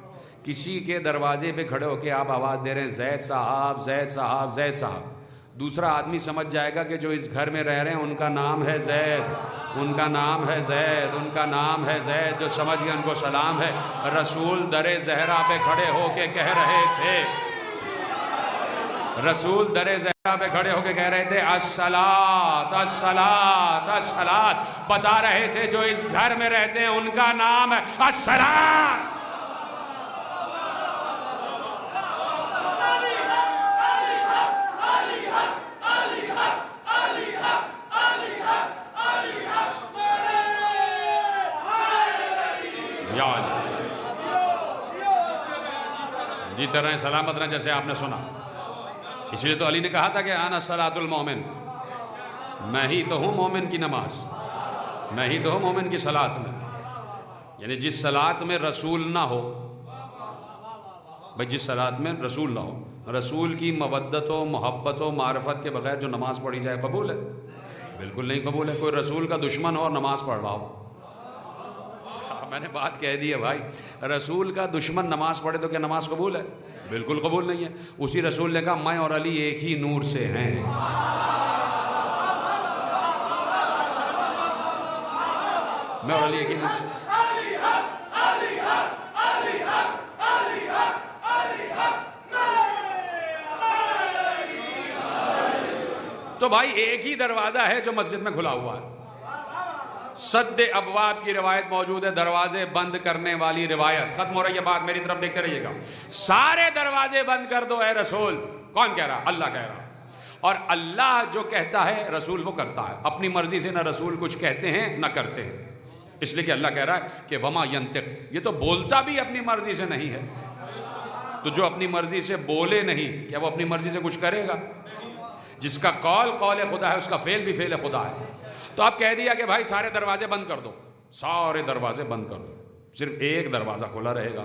کسی کے دروازے پہ کھڑے ہو کے آپ آواز دے رہے ہیں زید صاحب, زید صاحب, زید صاحب. دوسرا آدمی سمجھ جائے گا کہ جو اس گھر میں رہ رہے ہیں ان کا نام ہے زید, ان کا نام ہے زید, ان کا نام ہے زید. جو سمجھ گئے ان کو سلام ہے. رسول در زہرا پہ کھڑے ہو کے کہہ رہے تھے, رسول در زہرا پہ کھڑے ہو کے کہہ رہے تھے الصلاۃ الصلاۃ الصلاۃ. بتا رہے تھے جو اس گھر میں رہتے ہیں ان کا نام ہے الصلاۃ. جیتے رہیں سلامت رہیں جیسے آپ نے سنا. اس لیے تو علی نے کہا تھا کہ انا صلاۃ المومن, میں ہی تو ہوں مومن کی نماز, میں ہی تو ہوں مومن کی صلاۃ میں. یعنی جس صلاۃ میں رسول نہ ہو, بھائی جس صلاۃ میں رسول نہ ہو, رسول کی مودت و محبت و معرفت کے بغیر جو نماز پڑھی جائے قبول ہے؟ بالکل نہیں قبول ہے. کوئی رسول کا دشمن ہو اور نماز پڑھ رہا ہو, میں نے بات کہہ دی ہے بھائی. رسول کا دشمن نماز پڑھے تو کیا نماز قبول ہے؟ بالکل قبول نہیں ہے. اسی رسول نے کہا میں اور علی ایک ہی نور سے ہیں. میں اور علی ایک ہی نور سے. تو بھائی ایک ہی دروازہ ہے جو مسجد میں کھلا ہوا ہے. سد ابواب کی روایت موجود ہے, دروازے بند کرنے والی روایت. ختم ہو رہی ہے بات, میری طرف دیکھتے رہیے گا. سارے دروازے بند کر دو اے رسول. کون کہہ رہا؟ اللہ کہہ رہا. اور اللہ جو کہتا ہے رسول وہ کرتا ہے. اپنی مرضی سے نہ رسول کچھ کہتے ہیں نہ کرتے ہیں. اس لیے کہ اللہ کہہ رہا ہے کہ وما ینطق, یہ تو بولتا بھی اپنی مرضی سے نہیں ہے. تو جو اپنی مرضی سے بولے نہیں, کیا وہ اپنی مرضی سے کچھ کرے گا؟ جس کا قول قول خدا ہے, اس کا فعل بھی فعل خدا ہے. تو آپ کہہ دیا کہ بھائی سارے دروازے بند کر دو, سارے دروازے بند کر دو, صرف ایک دروازہ کھلا رہے گا,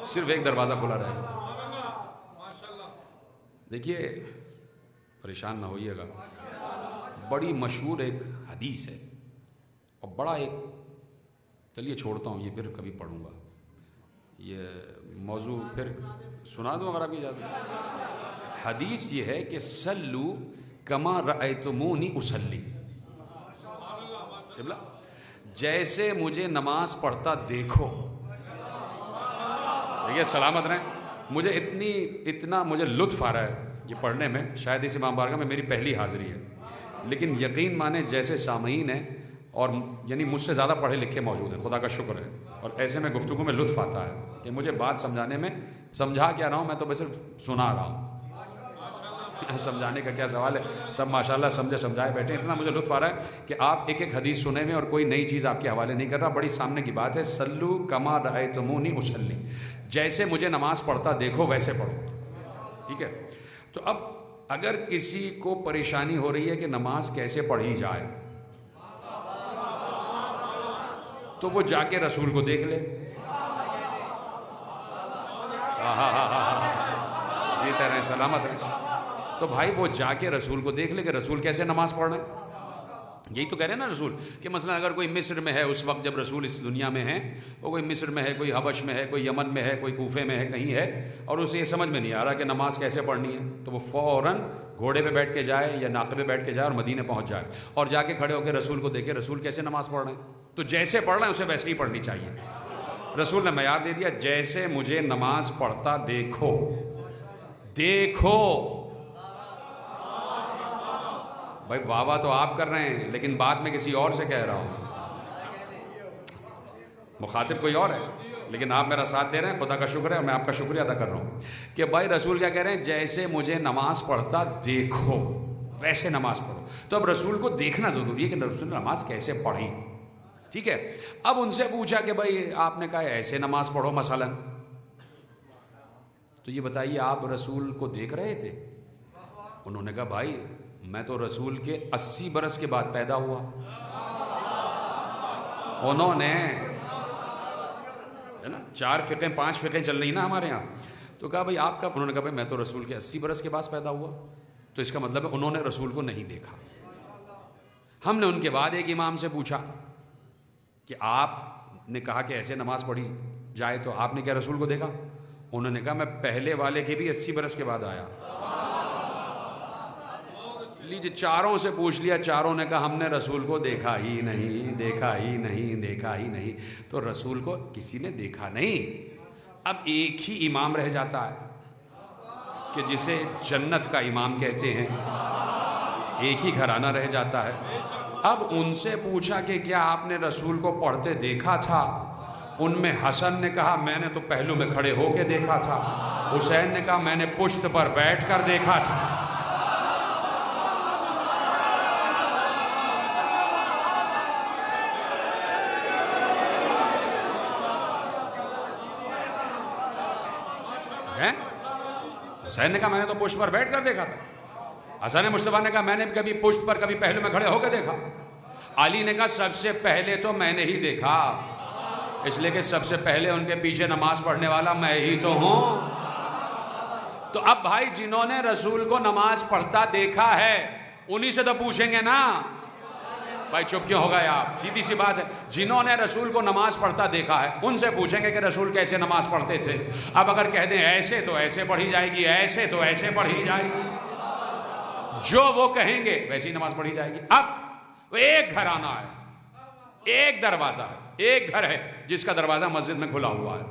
صرف ایک دروازہ کھلا رہے گا. دیکھیے پریشان نہ ہوئیے گا, بڑی مشہور ایک حدیث ہے اور بڑا ایک, چلیے چھوڑتا ہوں یہ, پھر کبھی پڑھوں گا یہ موضوع, پھر سنا دوں اگر آپ کی اجازت ہے. حدیث یہ ہے کہ سلو کما رأیتمونی اصلی, جیسے مجھے نماز پڑھتا دیکھو. دیکھیے سلامت رہیں, مجھے اتنا مجھے لطف آ رہا ہے یہ پڑھنے میں. شاید اس امام بارگاہ میں میری پہلی حاضری ہے, لیکن یقین مانے جیسے سامعین ہیں اور یعنی مجھ سے زیادہ پڑھے لکھے موجود ہیں, خدا کا شکر ہے. اور ایسے میں گفتگو میں لطف آتا ہے کہ مجھے بات سمجھانے میں, سمجھا کیا رہا ہوں میں تو بس صرف سنا رہا ہوں. سمجھانے کا کیا سوال ہے, سب ماشاءاللہ سمجھے سمجھائے بیٹھے. اتنا مجھے لطف آ رہا ہے کہ آپ ایک ایک حدیث سنے ہوئے اور کوئی نئی چیز آپ کے حوالے نہیں کر رہا, بڑی سامنے کی بات ہے. سلو کما رأیتمونی اصلی, جیسے مجھے نماز پڑھتا دیکھو ویسے پڑھو. ٹھیک ہے. تو اب اگر کسی کو پریشانی ہو رہی ہے کہ نماز کیسے پڑھی جائے, تو وہ جا کے رسول کو دیکھ لے. جیتے رہیں سلامت رہیں. تو بھائی وہ جا کے رسول کو دیکھ لے کہ رسول کیسے نماز پڑھ رہے ہیں. یہی تو کہہ رہے ہیں نا رسول کہ مثلا اگر کوئی مصر میں ہے اس وقت جب رسول اس دنیا میں ہیں, وہ کوئی مصر میں ہے, کوئی حبش میں ہے, کوئی یمن میں ہے, کوئی کوفے میں ہے, کہیں ہے, اور اسے یہ سمجھ میں نہیں آ رہا کہ نماز کیسے پڑھنی ہے, تو وہ فوراً گھوڑے پہ بیٹھ کے جائے یا ناقے پہ بیٹھ کے جائے اور مدینے پہنچ جائے اور جا کے کھڑے ہو کے رسول کو دیکھے رسول کیسے نماز پڑھ رہے ہیں. تو جیسے پڑھ رہے ہیں اسے ویسے ہی پڑھنی چاہیے. رسول نے معیار دے دیا, جیسے مجھے نماز پڑھتا دیکھو. دیکھو بھائی, واہ واہ تو آپ کر رہے ہیں لیکن بات میں کسی اور سے کہہ رہا ہوں. مخاطب کوئی اور ہے، لیکن آپ میرا ساتھ دے رہے ہیں، خدا کا شکر ہے، میں آپ کا شکریہ ادا کر رہا ہوں کہ بھائی رسول کیا کہہ رہے ہیں، جیسے مجھے نماز پڑھتا دیکھو ویسے نماز پڑھو۔ تو اب رسول کو دیکھنا ضروری ہے کہ رسول نے نماز کیسے پڑھی، ٹھیک ہے۔ اب ان سے پوچھا کہ بھائی آپ نے کہا ایسے نماز پڑھو مثلا، تو یہ بتائیے آپ رسول کو دیکھ رہے تھے؟ انہوں نے کہا بھائی میں تو رسول کے 80 برس کے بعد پیدا ہوا۔ انہوں نے ہے نا 4 فقہیں 5 فقہیں چل رہی نا ہمارے یہاں، تو کہا بھائی آپ کا، انہوں نے کہا بھائی میں تو رسول کے 80 برس کے بعد پیدا ہوا، تو اس کا مطلب ہے انہوں نے رسول کو نہیں دیکھا۔ ہم نے ان کے بعد ایک امام سے پوچھا کہ آپ نے کہا کہ ایسے نماز پڑھی جائے، تو آپ نے کیا رسول کو دیکھا؟ انہوں نے کہا میں پہلے والے کے بھی 80 برس کے بعد آیا۔ لیجیے چاروں سے پوچھ لیا، چاروں نے کہا ہم نے رسول کو دیکھا ہی نہیں، دیکھا ہی نہیں، دیکھا ہی نہیں۔ تو رسول کو کسی نے دیکھا نہیں۔ اب ایک ہی امام رہ جاتا ہے کہ جسے جنت کا امام کہتے ہیں، ایک ہی گھرانہ رہ جاتا ہے۔ اب ان سے پوچھا کہ کیا آپ نے رسول کو پڑھتے دیکھا تھا؟ ان میں حسن نے کہا میں نے تو پہلو میں کھڑے ہو کے دیکھا تھا، حسین نے کہا میں نے پشت پر بیٹھ کر دیکھا تھا۔ حسین نے کہا میں نے تو پشت پر بیٹھ کر دیکھا تھا، حسن مصطفیٰ نے کہا میں نے کبھی پشت پر کبھی پہلو میں کھڑے ہو کے دیکھا، علی نے کہا سب سے پہلے تو میں نے ہی دیکھا، اس لیے کہ سب سے پہلے ان کے پیچھے نماز پڑھنے والا میں ہی تو ہوں۔ تو اب بھائی جنہوں نے رسول کو نماز پڑھتا دیکھا ہے انہی سے تو پوچھیں گے نا، بھائی چپ کیوں ہو گئے آپ؟ سیدھی سی بات ہے، جنہوں نے رسول کو نماز پڑھتا دیکھا ہے ان سے پوچھیں گے کہ رسول کیسے نماز پڑھتے تھے۔ اب اگر کہہ دیں ایسے تو ایسے پڑھی جائے گی، ایسے تو ایسے پڑھی جائے گی، جو وہ کہیں گے ویسی نماز پڑھی جائے گی۔ اب ایک گھرانہ ہے، ایک دروازہ ہے، ایک گھر ہے جس کا دروازہ مسجد میں کھلا ہوا ہے۔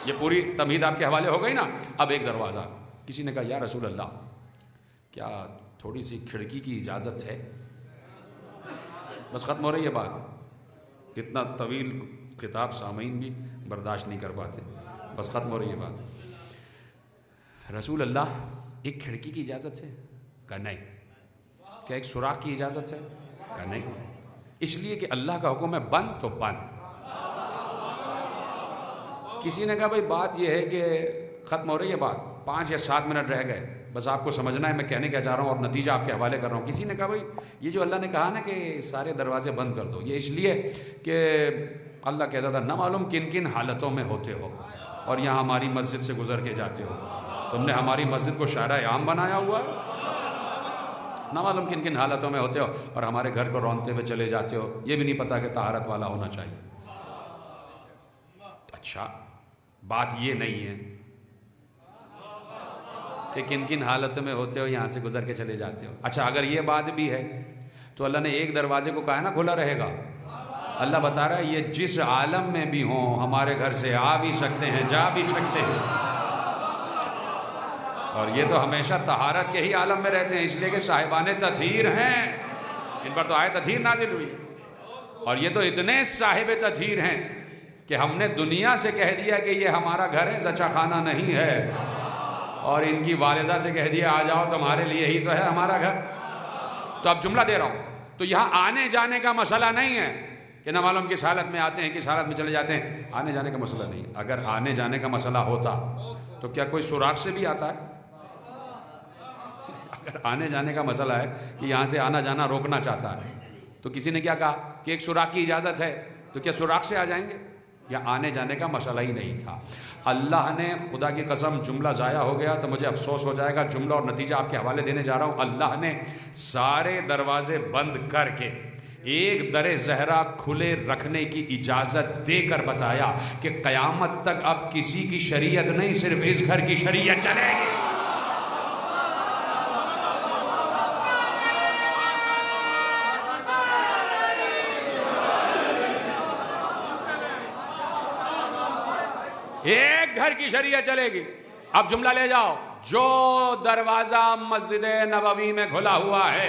یہ پوری تمہید آپ کے حوالے ہو گئی نا۔ اب ایک دروازہ، کسی نے کہا یا رسول اللہ کیا تھوڑی سی کھڑکی کی اجازت ہے؟ بس ختم ہو رہی ہے بات، اتنا طویل خطاب سامعین بھی برداشت نہیں کر پاتے، بس ختم ہو رہی ہے بات۔ رسول اللہ ایک کھڑکی کی اجازت ہے؟ کہا نہیں۔ کیا ایک سوراخ کی اجازت ہے؟ کہا نہیں، اس لیے کہ اللہ کا حکم ہے بند تو بند۔ کسی نے کہا بھائی بات یہ ہے کہ ختم ہو رہی ہے بات، 5 یا 7 منٹ رہ گئے، بس آپ کو سمجھنا ہے میں کہنے کیا چاہ رہا ہوں اور نتیجہ آپ کے حوالے کر رہا ہوں۔ کسی نے کہا بھائی یہ جو اللہ نے کہا نا کہ سارے دروازے بند کر دو، یہ اس لیے کہ اللہ کہتا تھا نہ معلوم کن کن حالتوں میں ہوتے ہو اور یہاں ہماری مسجد سے گزر کے جاتے ہو، تم نے ہماری مسجد کو شاہراہ عام بنایا ہوا ہے، نہ معلوم کن کن حالتوں میں ہوتے ہو اور ہمارے گھر کو رونتے ہوئے چلے جاتے ہو، یہ بھی نہیں پتا کہ طہارت والا ہونا چاہیے۔ اچھا بات یہ نہیں ہے کہ کن کن حالتوں میں ہوتے ہو یہاں سے گزر کے چلے جاتے ہو۔ اچھا اگر یہ بات بھی ہے تو اللہ نے ایک دروازے کو کہا نا کھلا رہے گا، اللہ بتا رہا ہے یہ جس عالم میں بھی ہوں ہمارے گھر سے آ بھی سکتے ہیں، جا بھی سکتے ہیں، اور یہ تو ہمیشہ طہارت کے ہی عالم میں رہتے ہیں، اس لیے کہ صاحبان تطہیر ہیں، ان پر تو آیت تطہیر نازل ہوئی، اور یہ تو اتنے صاحب تطہیر ہیں کہ ہم نے دنیا سے کہہ دیا کہ یہ ہمارا گھر ہے، زچہ خانہ نہیں ہے، اور ان کی والدہ سے کہہ دیا آ جاؤ تمہارے لیے ہی تو ہے ہمارا گھر۔ تو اب جملہ دے رہا ہوں، تو یہاں آنے جانے کا مسئلہ نہیں ہے کہ نہ معلوم کس حالت میں آتے ہیں کس حالت میں چلے جاتے ہیں، آنے جانے کا مسئلہ نہیں۔ اگر آنے جانے کا مسئلہ ہوتا تو کیا کوئی سوراخ سے بھی آتا ہے؟ اگر آنے جانے کا مسئلہ ہے کہ یہاں سے آنا جانا روکنا چاہتا ہے تو کسی نے کیا کہا کہ ایک سوراخ کی اجازت ہے، تو کیا سوراخ سے آ جائیں گے؟ یا آنے جانے کا مسئلہ ہی نہیں تھا۔ اللہ نے، خدا کی قسم جملہ ضائع ہو گیا تو مجھے افسوس ہو جائے گا، جملہ اور نتیجہ آپ کے حوالے دینے جا رہا ہوں۔ اللہ نے سارے دروازے بند کر کے ایک در زہرا کھلے رکھنے کی اجازت دے کر بتایا کہ قیامت تک اب کسی کی شریعت نہیں، صرف اس گھر کی شریعت چلے گی۔ ایک گھر کی شریعت چلے گی۔ اب جملہ لے جاؤ، جو دروازہ مسجد نبوی میں کھلا ہوا ہے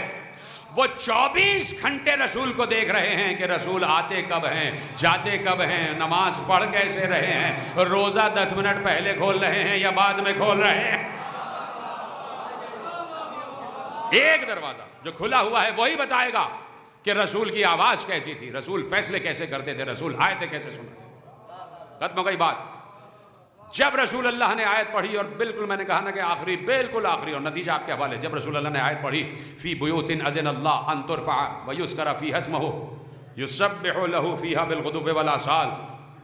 وہ 24 گھنٹے رسول کو دیکھ رہے ہیں کہ رسول آتے کب ہیں، جاتے کب ہیں، نماز پڑھ کیسے رہے ہیں، روزہ 10 منٹ پہلے کھول رہے ہیں یا بعد میں کھول رہے ہیں۔ ایک دروازہ جو کھلا ہوا ہے وہی بتائے گا کہ رسول کی آواز کیسی تھی، رسول فیصلے کیسے کرتے تھے، رسول آیتیں کیسے سنتے تھے۔ ختم ہو گئی بات۔ جب رسول اللہ نے آیت پڑھی، اور بالکل میں نے کہا نا کہ آخری، بالکل آخری، اور نتیجہ آپ کے حوالے، جب رسول اللہ نے آیت پڑھی فی بیوت اذن اللہ ان ترفع ویذکر فیہا اسمہ یسبح لہ فیہا بالغدو والآصال،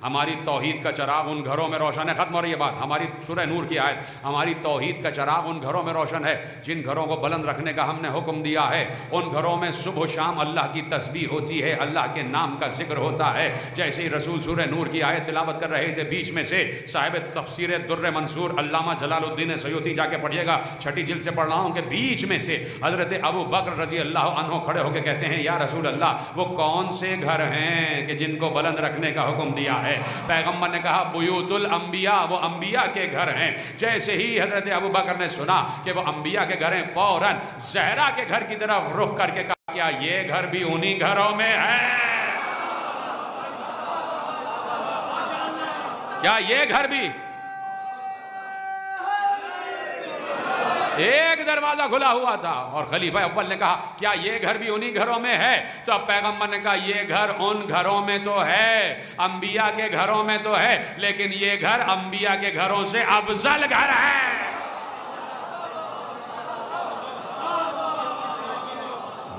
ہماری توحید کا چراغ ان گھروں میں روشن ہے۔ ختم ہو رہی ہے بات۔ ہماری سورہ نور کی آیت، ہماری توحید کا چراغ ان گھروں میں روشن ہے جن گھروں کو بلند رکھنے کا ہم نے حکم دیا ہے۔ ان گھروں میں صبح و شام اللہ کی تسبیح ہوتی ہے، اللہ کے نام کا ذکر ہوتا ہے۔ جیسے ہی رسول سورہ نور کی آیت تلاوت کر رہے تھے، بیچ میں سے صاحب تفسیر در منصور علامہ جلال الدین سیوطی، جا کے پڑھیے گا، 6ٹھی جلد سے پڑھ رہا ہوں، کہ بیچ میں سے حضرت ابو بکر رضی اللہ عنہ کھڑے ہو کے کہتے ہیں یا رسول اللہ، وہ کون سے گھر ہیں کہ جن کو بلند رکھنے کا حکم دیا ہے؟ پیغمبر نے کہا بیوت الانبیاء، وہ انبیاء کے گھر ہیں۔ جیسے ہی حضرت ابو بکر نے سنا کہ وہ انبیاء کے گھر ہیں، فوراً زہرا کے گھر کی طرف رخ کر کے کہا کیا یہ گھر بھی انہی گھروں میں ہے؟ کیا یہ گھر بھی؟ ایک دروازہ کھلا ہوا تھا، اور خلیفہ اول نے کہا کیا یہ گھر بھی انہی گھروں میں ہے؟ تو اب پیغمبر نے کہا یہ گھر ان گھروں میں تو ہے، انبیاء کے گھروں میں تو ہے، لیکن یہ گھر انبیاء کے گھروں سے افضل گھر ہے۔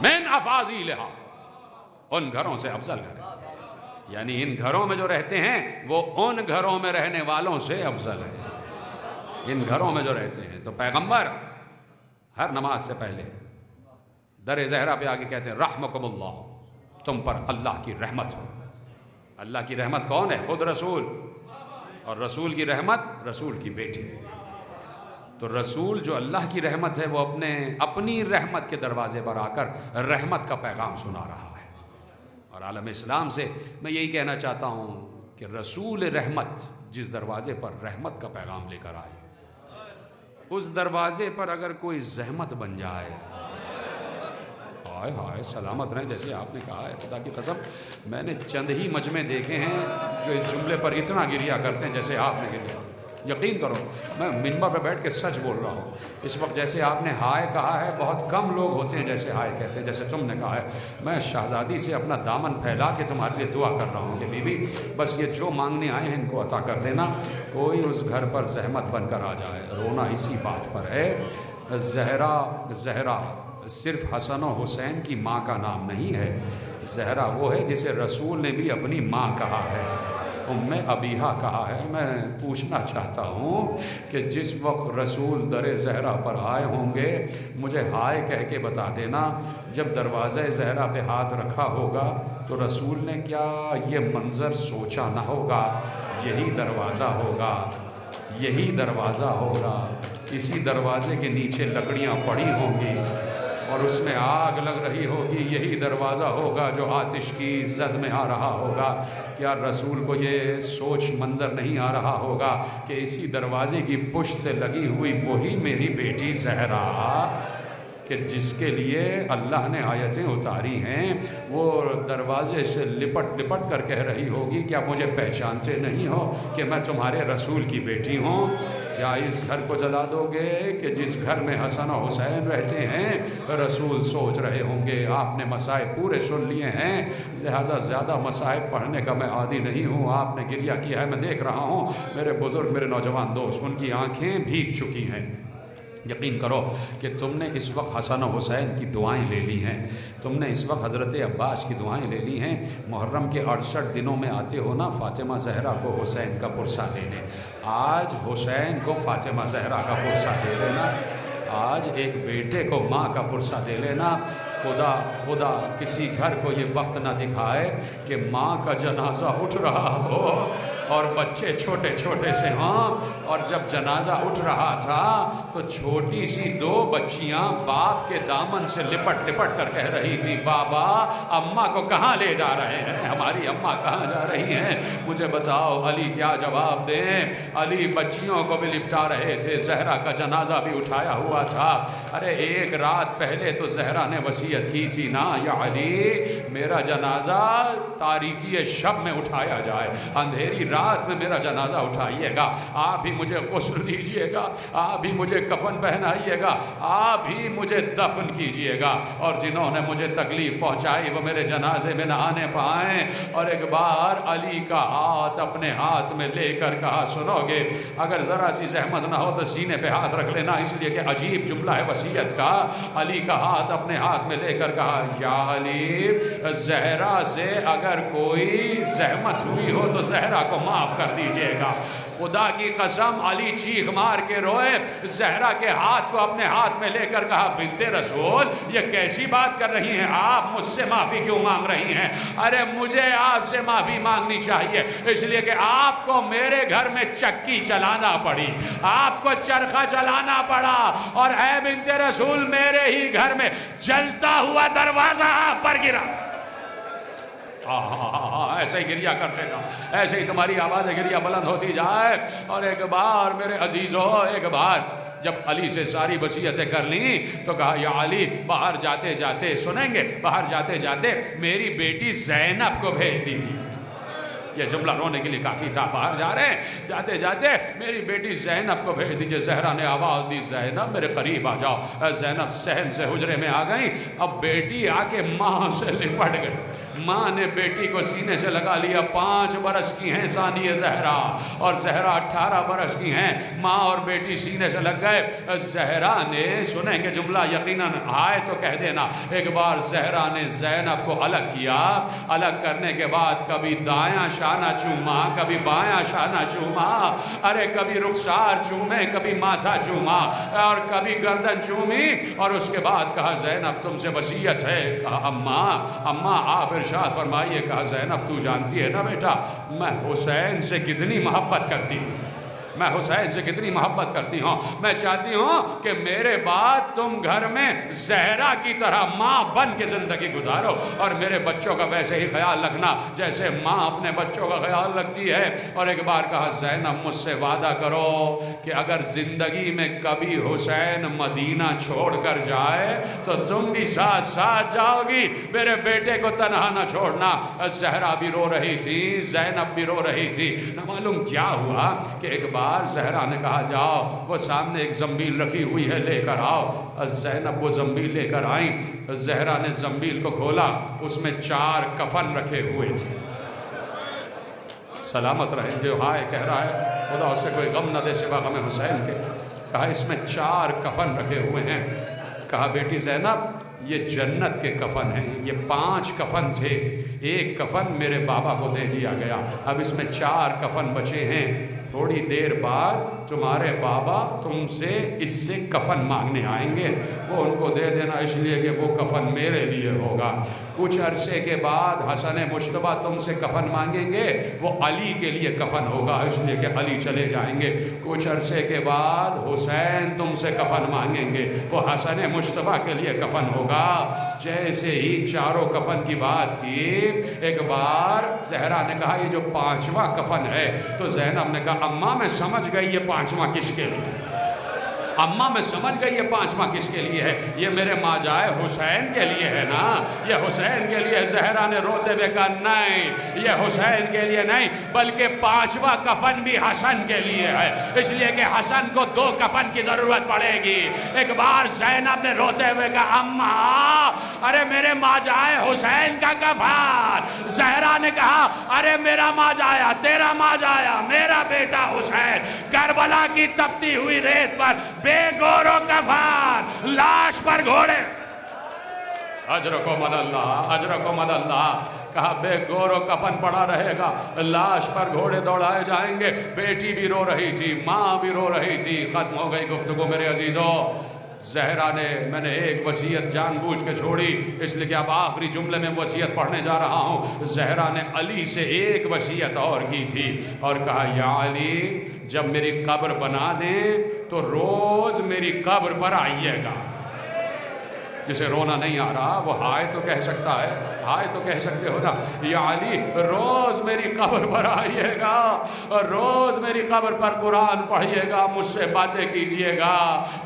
من افاضلھا، ان گھروں سے افضل گھر ہے، یعنی ان گھروں میں جو رہتے ہیں وہ ان گھروں میں رہنے والوں سے افضل ہے، ان گھروں میں جو رہتے ہیں۔ تو پیغمبر ہر نماز سے پہلے در زہرا پہ آگے کہتے ہیں رحمکم اللہ، تم پر اللہ کی رحمت ہو۔ اللہ کی رحمت کون ہے؟ خود رسول، اور رسول کی رحمت رسول کی بیٹی۔ تو رسول جو اللہ کی رحمت ہے وہ اپنی رحمت کے دروازے پر آ کر رحمت کا پیغام سنا رہا ہے۔ اور عالم اسلام سے میں یہی کہنا چاہتا ہوں کہ رسول رحمت جس دروازے پر رحمت کا پیغام لے کر آئے، اس دروازے پر اگر کوئی زحمت بن جائے، ہائے ہائے سلامت رہیں، جیسے آپ نے کہا ہے، خدا کی قسم میں نے چند ہی مجمع دیکھے ہیں جو اس جملے پر اتنا گریا کرتے ہیں جیسے آپ نے گریا۔ یقین کرو میں منبر پہ بیٹھ کے سچ بول رہا ہوں، اس وقت جیسے آپ نے ہائے کہا ہے بہت کم لوگ ہوتے ہیں جیسے ہائے کہتے ہیں، جیسے تم نے کہا ہے۔ میں شہزادی سے اپنا دامن پھیلا کے تمہارے لیے دعا کر رہا ہوں کہ بی بی بس یہ جو مانگنے آئے ہیں ان کو عطا کر دینا، کوئی اس گھر پر زحمت بن کر آ جائے۔ رونا اسی بات پر ہے، زہرا صرف حسن و حسین کی ماں کا نام نہیں ہے، زہرا وہ ہے جسے رسول نے بھی اپنی ماں کہا ہے، ام ابیہا کہا ہے۔ میں پوچھنا چاہتا ہوں کہ جس وقت رسول در زہرا پر آئے ہوں گے مجھے ہائے کہہ کے بتا دینا، جب دروازہ زہرا پہ ہاتھ رکھا ہوگا تو رسول نے کیا یہ منظر سوچا نہ ہوگا؟ یہی دروازہ ہوگا، یہی دروازہ ہوگا، اسی دروازے کے نیچے لکڑیاں پڑی ہوں گی اور اس میں آگ لگ رہی ہوگی، یہی دروازہ ہوگا جو آتش کی زد میں آ رہا ہوگا۔ کیا رسول کو یہ سوچ منظر نہیں آ رہا ہوگا کہ اسی دروازے کی پشت سے لگی ہوئی وہی میری بیٹی زہرا کہ جس کے لیے اللہ نے آیتیں اتاری ہیں، وہ دروازے سے لپٹ لپٹ کر کہہ رہی ہوگی کیا مجھے پہچانتے نہیں ہو کہ میں تمہارے رسول کی بیٹی ہوں؟ کیا اس گھر کو جلا دو گے کہ جس گھر میں حسن و حسین رہتے ہیں؟ رسول سوچ رہے ہوں گے آپ نے مصائب پورے سن لیے ہیں، لہٰذا زیادہ مصائب پڑھنے کا میں عادی نہیں ہوں، آپ نے گریہ کیا ہے میں دیکھ رہا ہوں، میرے بزرگ میرے نوجوان دوست ان کی آنکھیں بھیگ چکی ہیں۔ یقین کرو کہ تم نے اس وقت حسن و حسین کی دعائیں لے لی ہیں، تم نے اس وقت حضرت عباس کی دعائیں لے لی ہیں۔ محرم کے 68 دنوں میں آتے ہو نا فاطمہ زہرا کو حسین کا پرسہ دینے، آج حسین کو فاطمہ زہرا کا پرسہ دے لینا، آج ایک بیٹے کو ماں کا پرسہ دے لینا۔ خدا کسی گھر کو یہ وقت نہ دکھائے کہ ماں کا جنازہ اٹھ رہا ہو اور بچے چھوٹے چھوٹے سے ہوں، اور جب جنازہ اٹھ رہا تھا تو چھوٹی سی 2 بچیاں باپ کے دامن سے لپٹ لپٹ کر کہہ رہی تھی، بابا اماں کو کہاں لے جا رہے ہیں، ہماری اماں کہاں جا رہی ہیں، مجھے بتاؤ علی کیا جواب دیں۔ علی بچیوں کو بھی لپٹا رہے تھے، زہرا کا جنازہ بھی اٹھایا ہوا تھا۔ ارے ایک رات پہلے تو زہرا نے وصیت کی تھی نا، یا علی میرا جنازہ تاریکی شب میں اٹھایا جائے، اندھیری رات میں میرا جنازہ اٹھائیے گا، آپ بھی مجھے غسل دیجئے گا، آپ بھی مجھے کفن پہنائیے گا، آپ بھی مجھے دفن کیجئے گا، اور جنہوں نے مجھے تکلیف پہنچائی وہ میرے جنازے میں نہ آنے پائیں۔ اور ایک بار علی کا ہاتھ اپنے ہاتھ میں لے کر کہا، سنو گے اگر ذرا سی زحمت نہ ہو تو سینے پہ ہاتھ رکھ لینا، اس لیے کہ عجیب جملہ ہے وصیت کا۔ علی کا ہاتھ اپنے ہاتھ میں لے کر کہا، یا علی زہرا سے اگر کوئی زحمت ہوئی ہو تو زہرا کو معاف کر دیجئے گا۔ خدا کی قسم علی چیخ مار کے روئے، زہرا کے ہاتھ کو اپنے ہاتھ میں لے کر کہا، بنت رسول یہ کیسی بات کر رہی ہیں آپ، مجھ سے معافی کیوں مانگ رہی ہیں؟ ارے مجھے آپ سے معافی مانگنی چاہیے، اس لیے کہ آپ کو میرے گھر میں چکی چلانا پڑی، آپ کو چرخہ چلانا پڑا، اور اے بنت رسول میرے ہی گھر میں جلتا ہوا دروازہ آپ پر گرا۔ ایسے ہی گریا کرتے گا، ایسے ہی تمہاری آواز گریا بلند ہوتی جائے۔ اور ایک بار میرے عزیزو، ایک بار جب علی سے ساری وصیتیں کر لیں تو کہا، یا علی باہر جاتے جاتے، سنیں گے، باہر جاتے جاتے میری بیٹی زینب کو بھیج دیجیے۔ یہ جملہ رونے کے لیے کافی تھا، باہر جا رہے ہیں، جاتے جاتے میری بیٹی زینب کو بھیج دیجئے۔ زہرا نے آواز دی، زینب میرے قریب آ جاؤ۔ زینب صحن سے حجرے میں آ گئیں، اب بیٹی آ کے ماں سے لپٹ گئی، ماں نے بیٹی کو سینے سے لگا لیا۔ 5 برس کی ہیں ثانیہ زہرا، اور زہرا 18 برس کی ہیں، ماں اور بیٹی سینے سے لگ گئے۔ زہرا نے، سنیں گے جملہ یقیناً آئے تو کہہ دینا، ایک بار زہرا نے زینب کو الگ کیا، الگ کرنے کے بعد کبھی دایاں شانہ چوما، کبھی بایاں شانہ چوما، ارے کبھی رخسار چومے، کبھی ماتھا چوما، اور کبھی گردن چومی، اور اس کے بعد کہا، زینب تم سے وصیت ہے۔ کہا، اماں آپ ارشاد فرمائیے۔ کہا، زینب تو جانتی ہے نا بیٹا میں حسین سے کتنی محبت کرتی ہوں، میں حسین سے کتنی محبت کرتی ہوں، میں چاہتی ہوں کہ میرے بعد تم گھر میں زہرا کی طرح ماں بن کے زندگی گزارو، اور میرے بچوں کا ویسے ہی خیال رکھنا جیسے ماں اپنے بچوں کا خیال رکھتی ہے۔ اور ایک بار کہا، زینب مجھ سے وعدہ کرو کہ اگر زندگی میں کبھی حسین مدینہ چھوڑ کر جائے تو تم بھی ساتھ ساتھ جاؤ گی، میرے بیٹے کو تنہا نہ چھوڑنا۔ زہرا بھی رو رہی تھی، زینب بھی رو رہی تھی۔ نہ معلوم کیا ہوا کہ ایک بار زہرا نے کہا، جاؤ وہ سامنے ایک زنبیل رکھی ہوئی ہے لے کر آؤ۔ زینب وہ زنبیل لے کر آئیں، زہرا نے زنبیل کو کھولا، اس میں 4 کفن رکھے ہوئے تھے۔ سلامت رہے جو ہائے کہہ رہا ہے، خدا اس سے کوئی غم نہ دے سوا غم حسین کے۔ کہا اس میں 4 کفن رکھے ہوئے ہیں۔ کہا بیٹی زینب یہ جنت کے کفن ہیں، یہ 5 کفن تھے، 1 کفن میرے بابا کو دے دیا گیا، اب اس میں 4 کفن بچے ہیں، تھوڑی دیر بعد تمہارے بابا تم سے اس سے کفن مانگنے آئیں گے، وہ ان کو دے دینا اس لیے کہ وہ کفن میرے لیے ہوگا۔ کچھ عرصے کے بعد حسن مجتبیٰ تم سے کفن مانگیں گے، وہ علی کے لیے کفن ہوگا اس لیے کہ علی چلے جائیں گے۔ کچھ عرصے کے بعد حسین تم سے کفن مانگیں گے، وہ حسن مجتبیٰ کے لیے کفن ہوگا۔ جیسے ہی 4 کفن کی بات کی، ایک بار زہرا نے کہا یہ جو 5واں کفن ہے، تو زینب نے کہا اماں میں سمجھ گئی یہ 5واں کس کے لیے، اماں میں سمجھ گئی یہ 5واں کس کے لیے ہے، یہ میرے ماں جائے حسین کے لیے ہے نا، یہ حسین کے لیے۔ زہرا نے روتے ہوئے کہا نہیں یہ حسین کے لیے نہیں، بلکہ 5واں کفن بھی حسن کے لیے ہے، اس لیے کہ حسن کو 2 کفن کی ضرورت پڑے گی۔ ایک بار زینب نے روتے ہوئے کہا اماں ارے میرے ماں جائے حسین کا کفن۔ زہرا نے کہا ارے میرا ماں جایا، تیرا ماں جایا، میرا بیٹا حسین کربلا کی تپتی ہوئی ریت پر بے گور و کفن، لاش پر گھوڑے، اجرکم اللہ، اجرکم اللہ۔ کہا بے گور و کفن پڑا رہے گا، لاش پر گھوڑے دوڑائے جائیں گے۔ بیٹی بھی رو رہی تھی، ماں بھی رو رہی تھی۔ ختم ہو گئی گفتگو میرے عزیزو۔ زہرا نے میں نے ایک وصیت جان بوجھ کے چھوڑی اس لیے کہ اب آخری جملے میں وصیت پڑھنے جا رہا ہوں. زہرا نے علی سے ایک وصیت اور کی تھی اور کہا یا علی جب میری قبر بنا دیں تو روز میری قبر پر آئیے گا. جسے رونا نہیں آ رہا وہ ہائے تو کہہ سکتا ہے, ہائے تو کہہ سکتے ہو نا. یا علی روز میری قبر پر آئیے گا, روز میری قبر پر قرآن پڑھیے گا, مجھ سے باتیں کیجئے گا,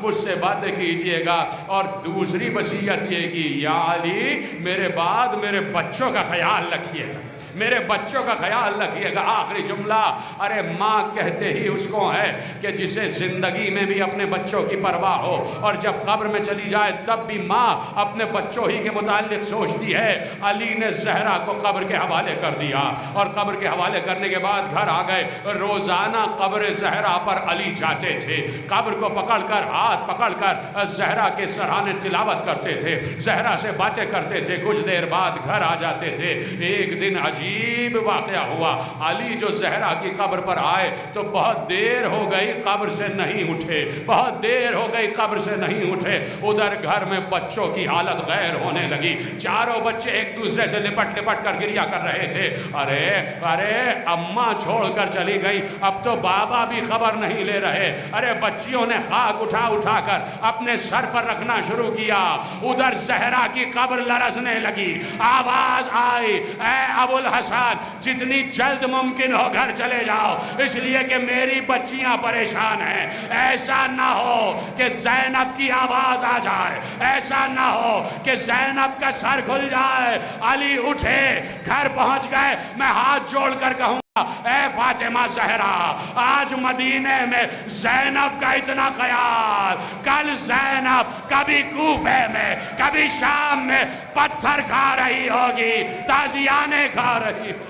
مجھ سے باتیں کیجئے گا. اور دوسری وصیت یہ کی یا علی میرے بعد میرے بچوں کا خیال رکھیے گا, میرے بچوں کا خیال رکھیے گا. آخری جملہ ارے ماں کہتے ہی اس کو ہے کہ جسے زندگی میں بھی اپنے بچوں کی پرواہ ہو اور جب قبر میں چلی جائے تب بھی ماں اپنے بچوں ہی کے متعلق سوچتی ہے. علی نے زہرا کو قبر کے حوالے کر دیا اور قبر کے حوالے کرنے کے بعد گھر آ گئے. روزانہ قبر زہرا پر علی جاتے تھے, قبر کو پکڑ کر ہاتھ پکڑ کر زہرا کے سرانے تلاوت کرتے تھے, زہرا سے باتیں کرتے تھے. کچھ دیر بعد گھر آ جاتے تھے. ایک دن عجیب واقعہ ہوا. علی جو زہرا کی قبر پر آئے تو بہت دیر ہو گئی قبر سے نہیں اٹھے, بہت دیر ہو گئی قبر سے نہیں اٹھے. ادھر گھر میں بچوں کی حالت غیر ہونے لگی. چاروں بچے ایک دوسرے سے لپٹ لپٹ کر گریا کر رہے تھے. ارے ارے اماں چھوڑ کر چلی گئی, اب تو بابا بھی خبر نہیں لے رہے. ارے بچیوں نے خاک اٹھا اٹھا کر اپنے سر پر رکھنا شروع کیا. ادھر زہرا کی قبر لرزنے لگی. آواز آئی اے ابو الحسن جتنی جلد ممکن ہو گھر چلے جاؤ, اس لیے کہ میری بچیاں پریشان ہیں. ایسا نہ ہو کہ زینب کی آواز آ جائے, ایسا نہ ہو کہ زینب کا سر کھل جائے. علی اٹھے, گھر پہنچ گئے. میں ہاتھ جوڑ کر کہوں اے فاطمہ زہرا آج مدینے میں زینب کا اتنا خیال, کل زینب کبھی کوفے میں کبھی شام میں پتھر کھا رہی ہوگی, تازیانے کھا رہی ہوگی.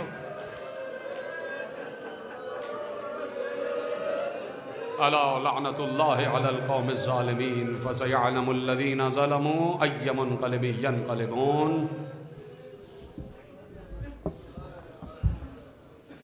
الا لعنت اللہ علی القوم الظالمین فسیعلم الذین ظلموا ای منقلب ینقلبون.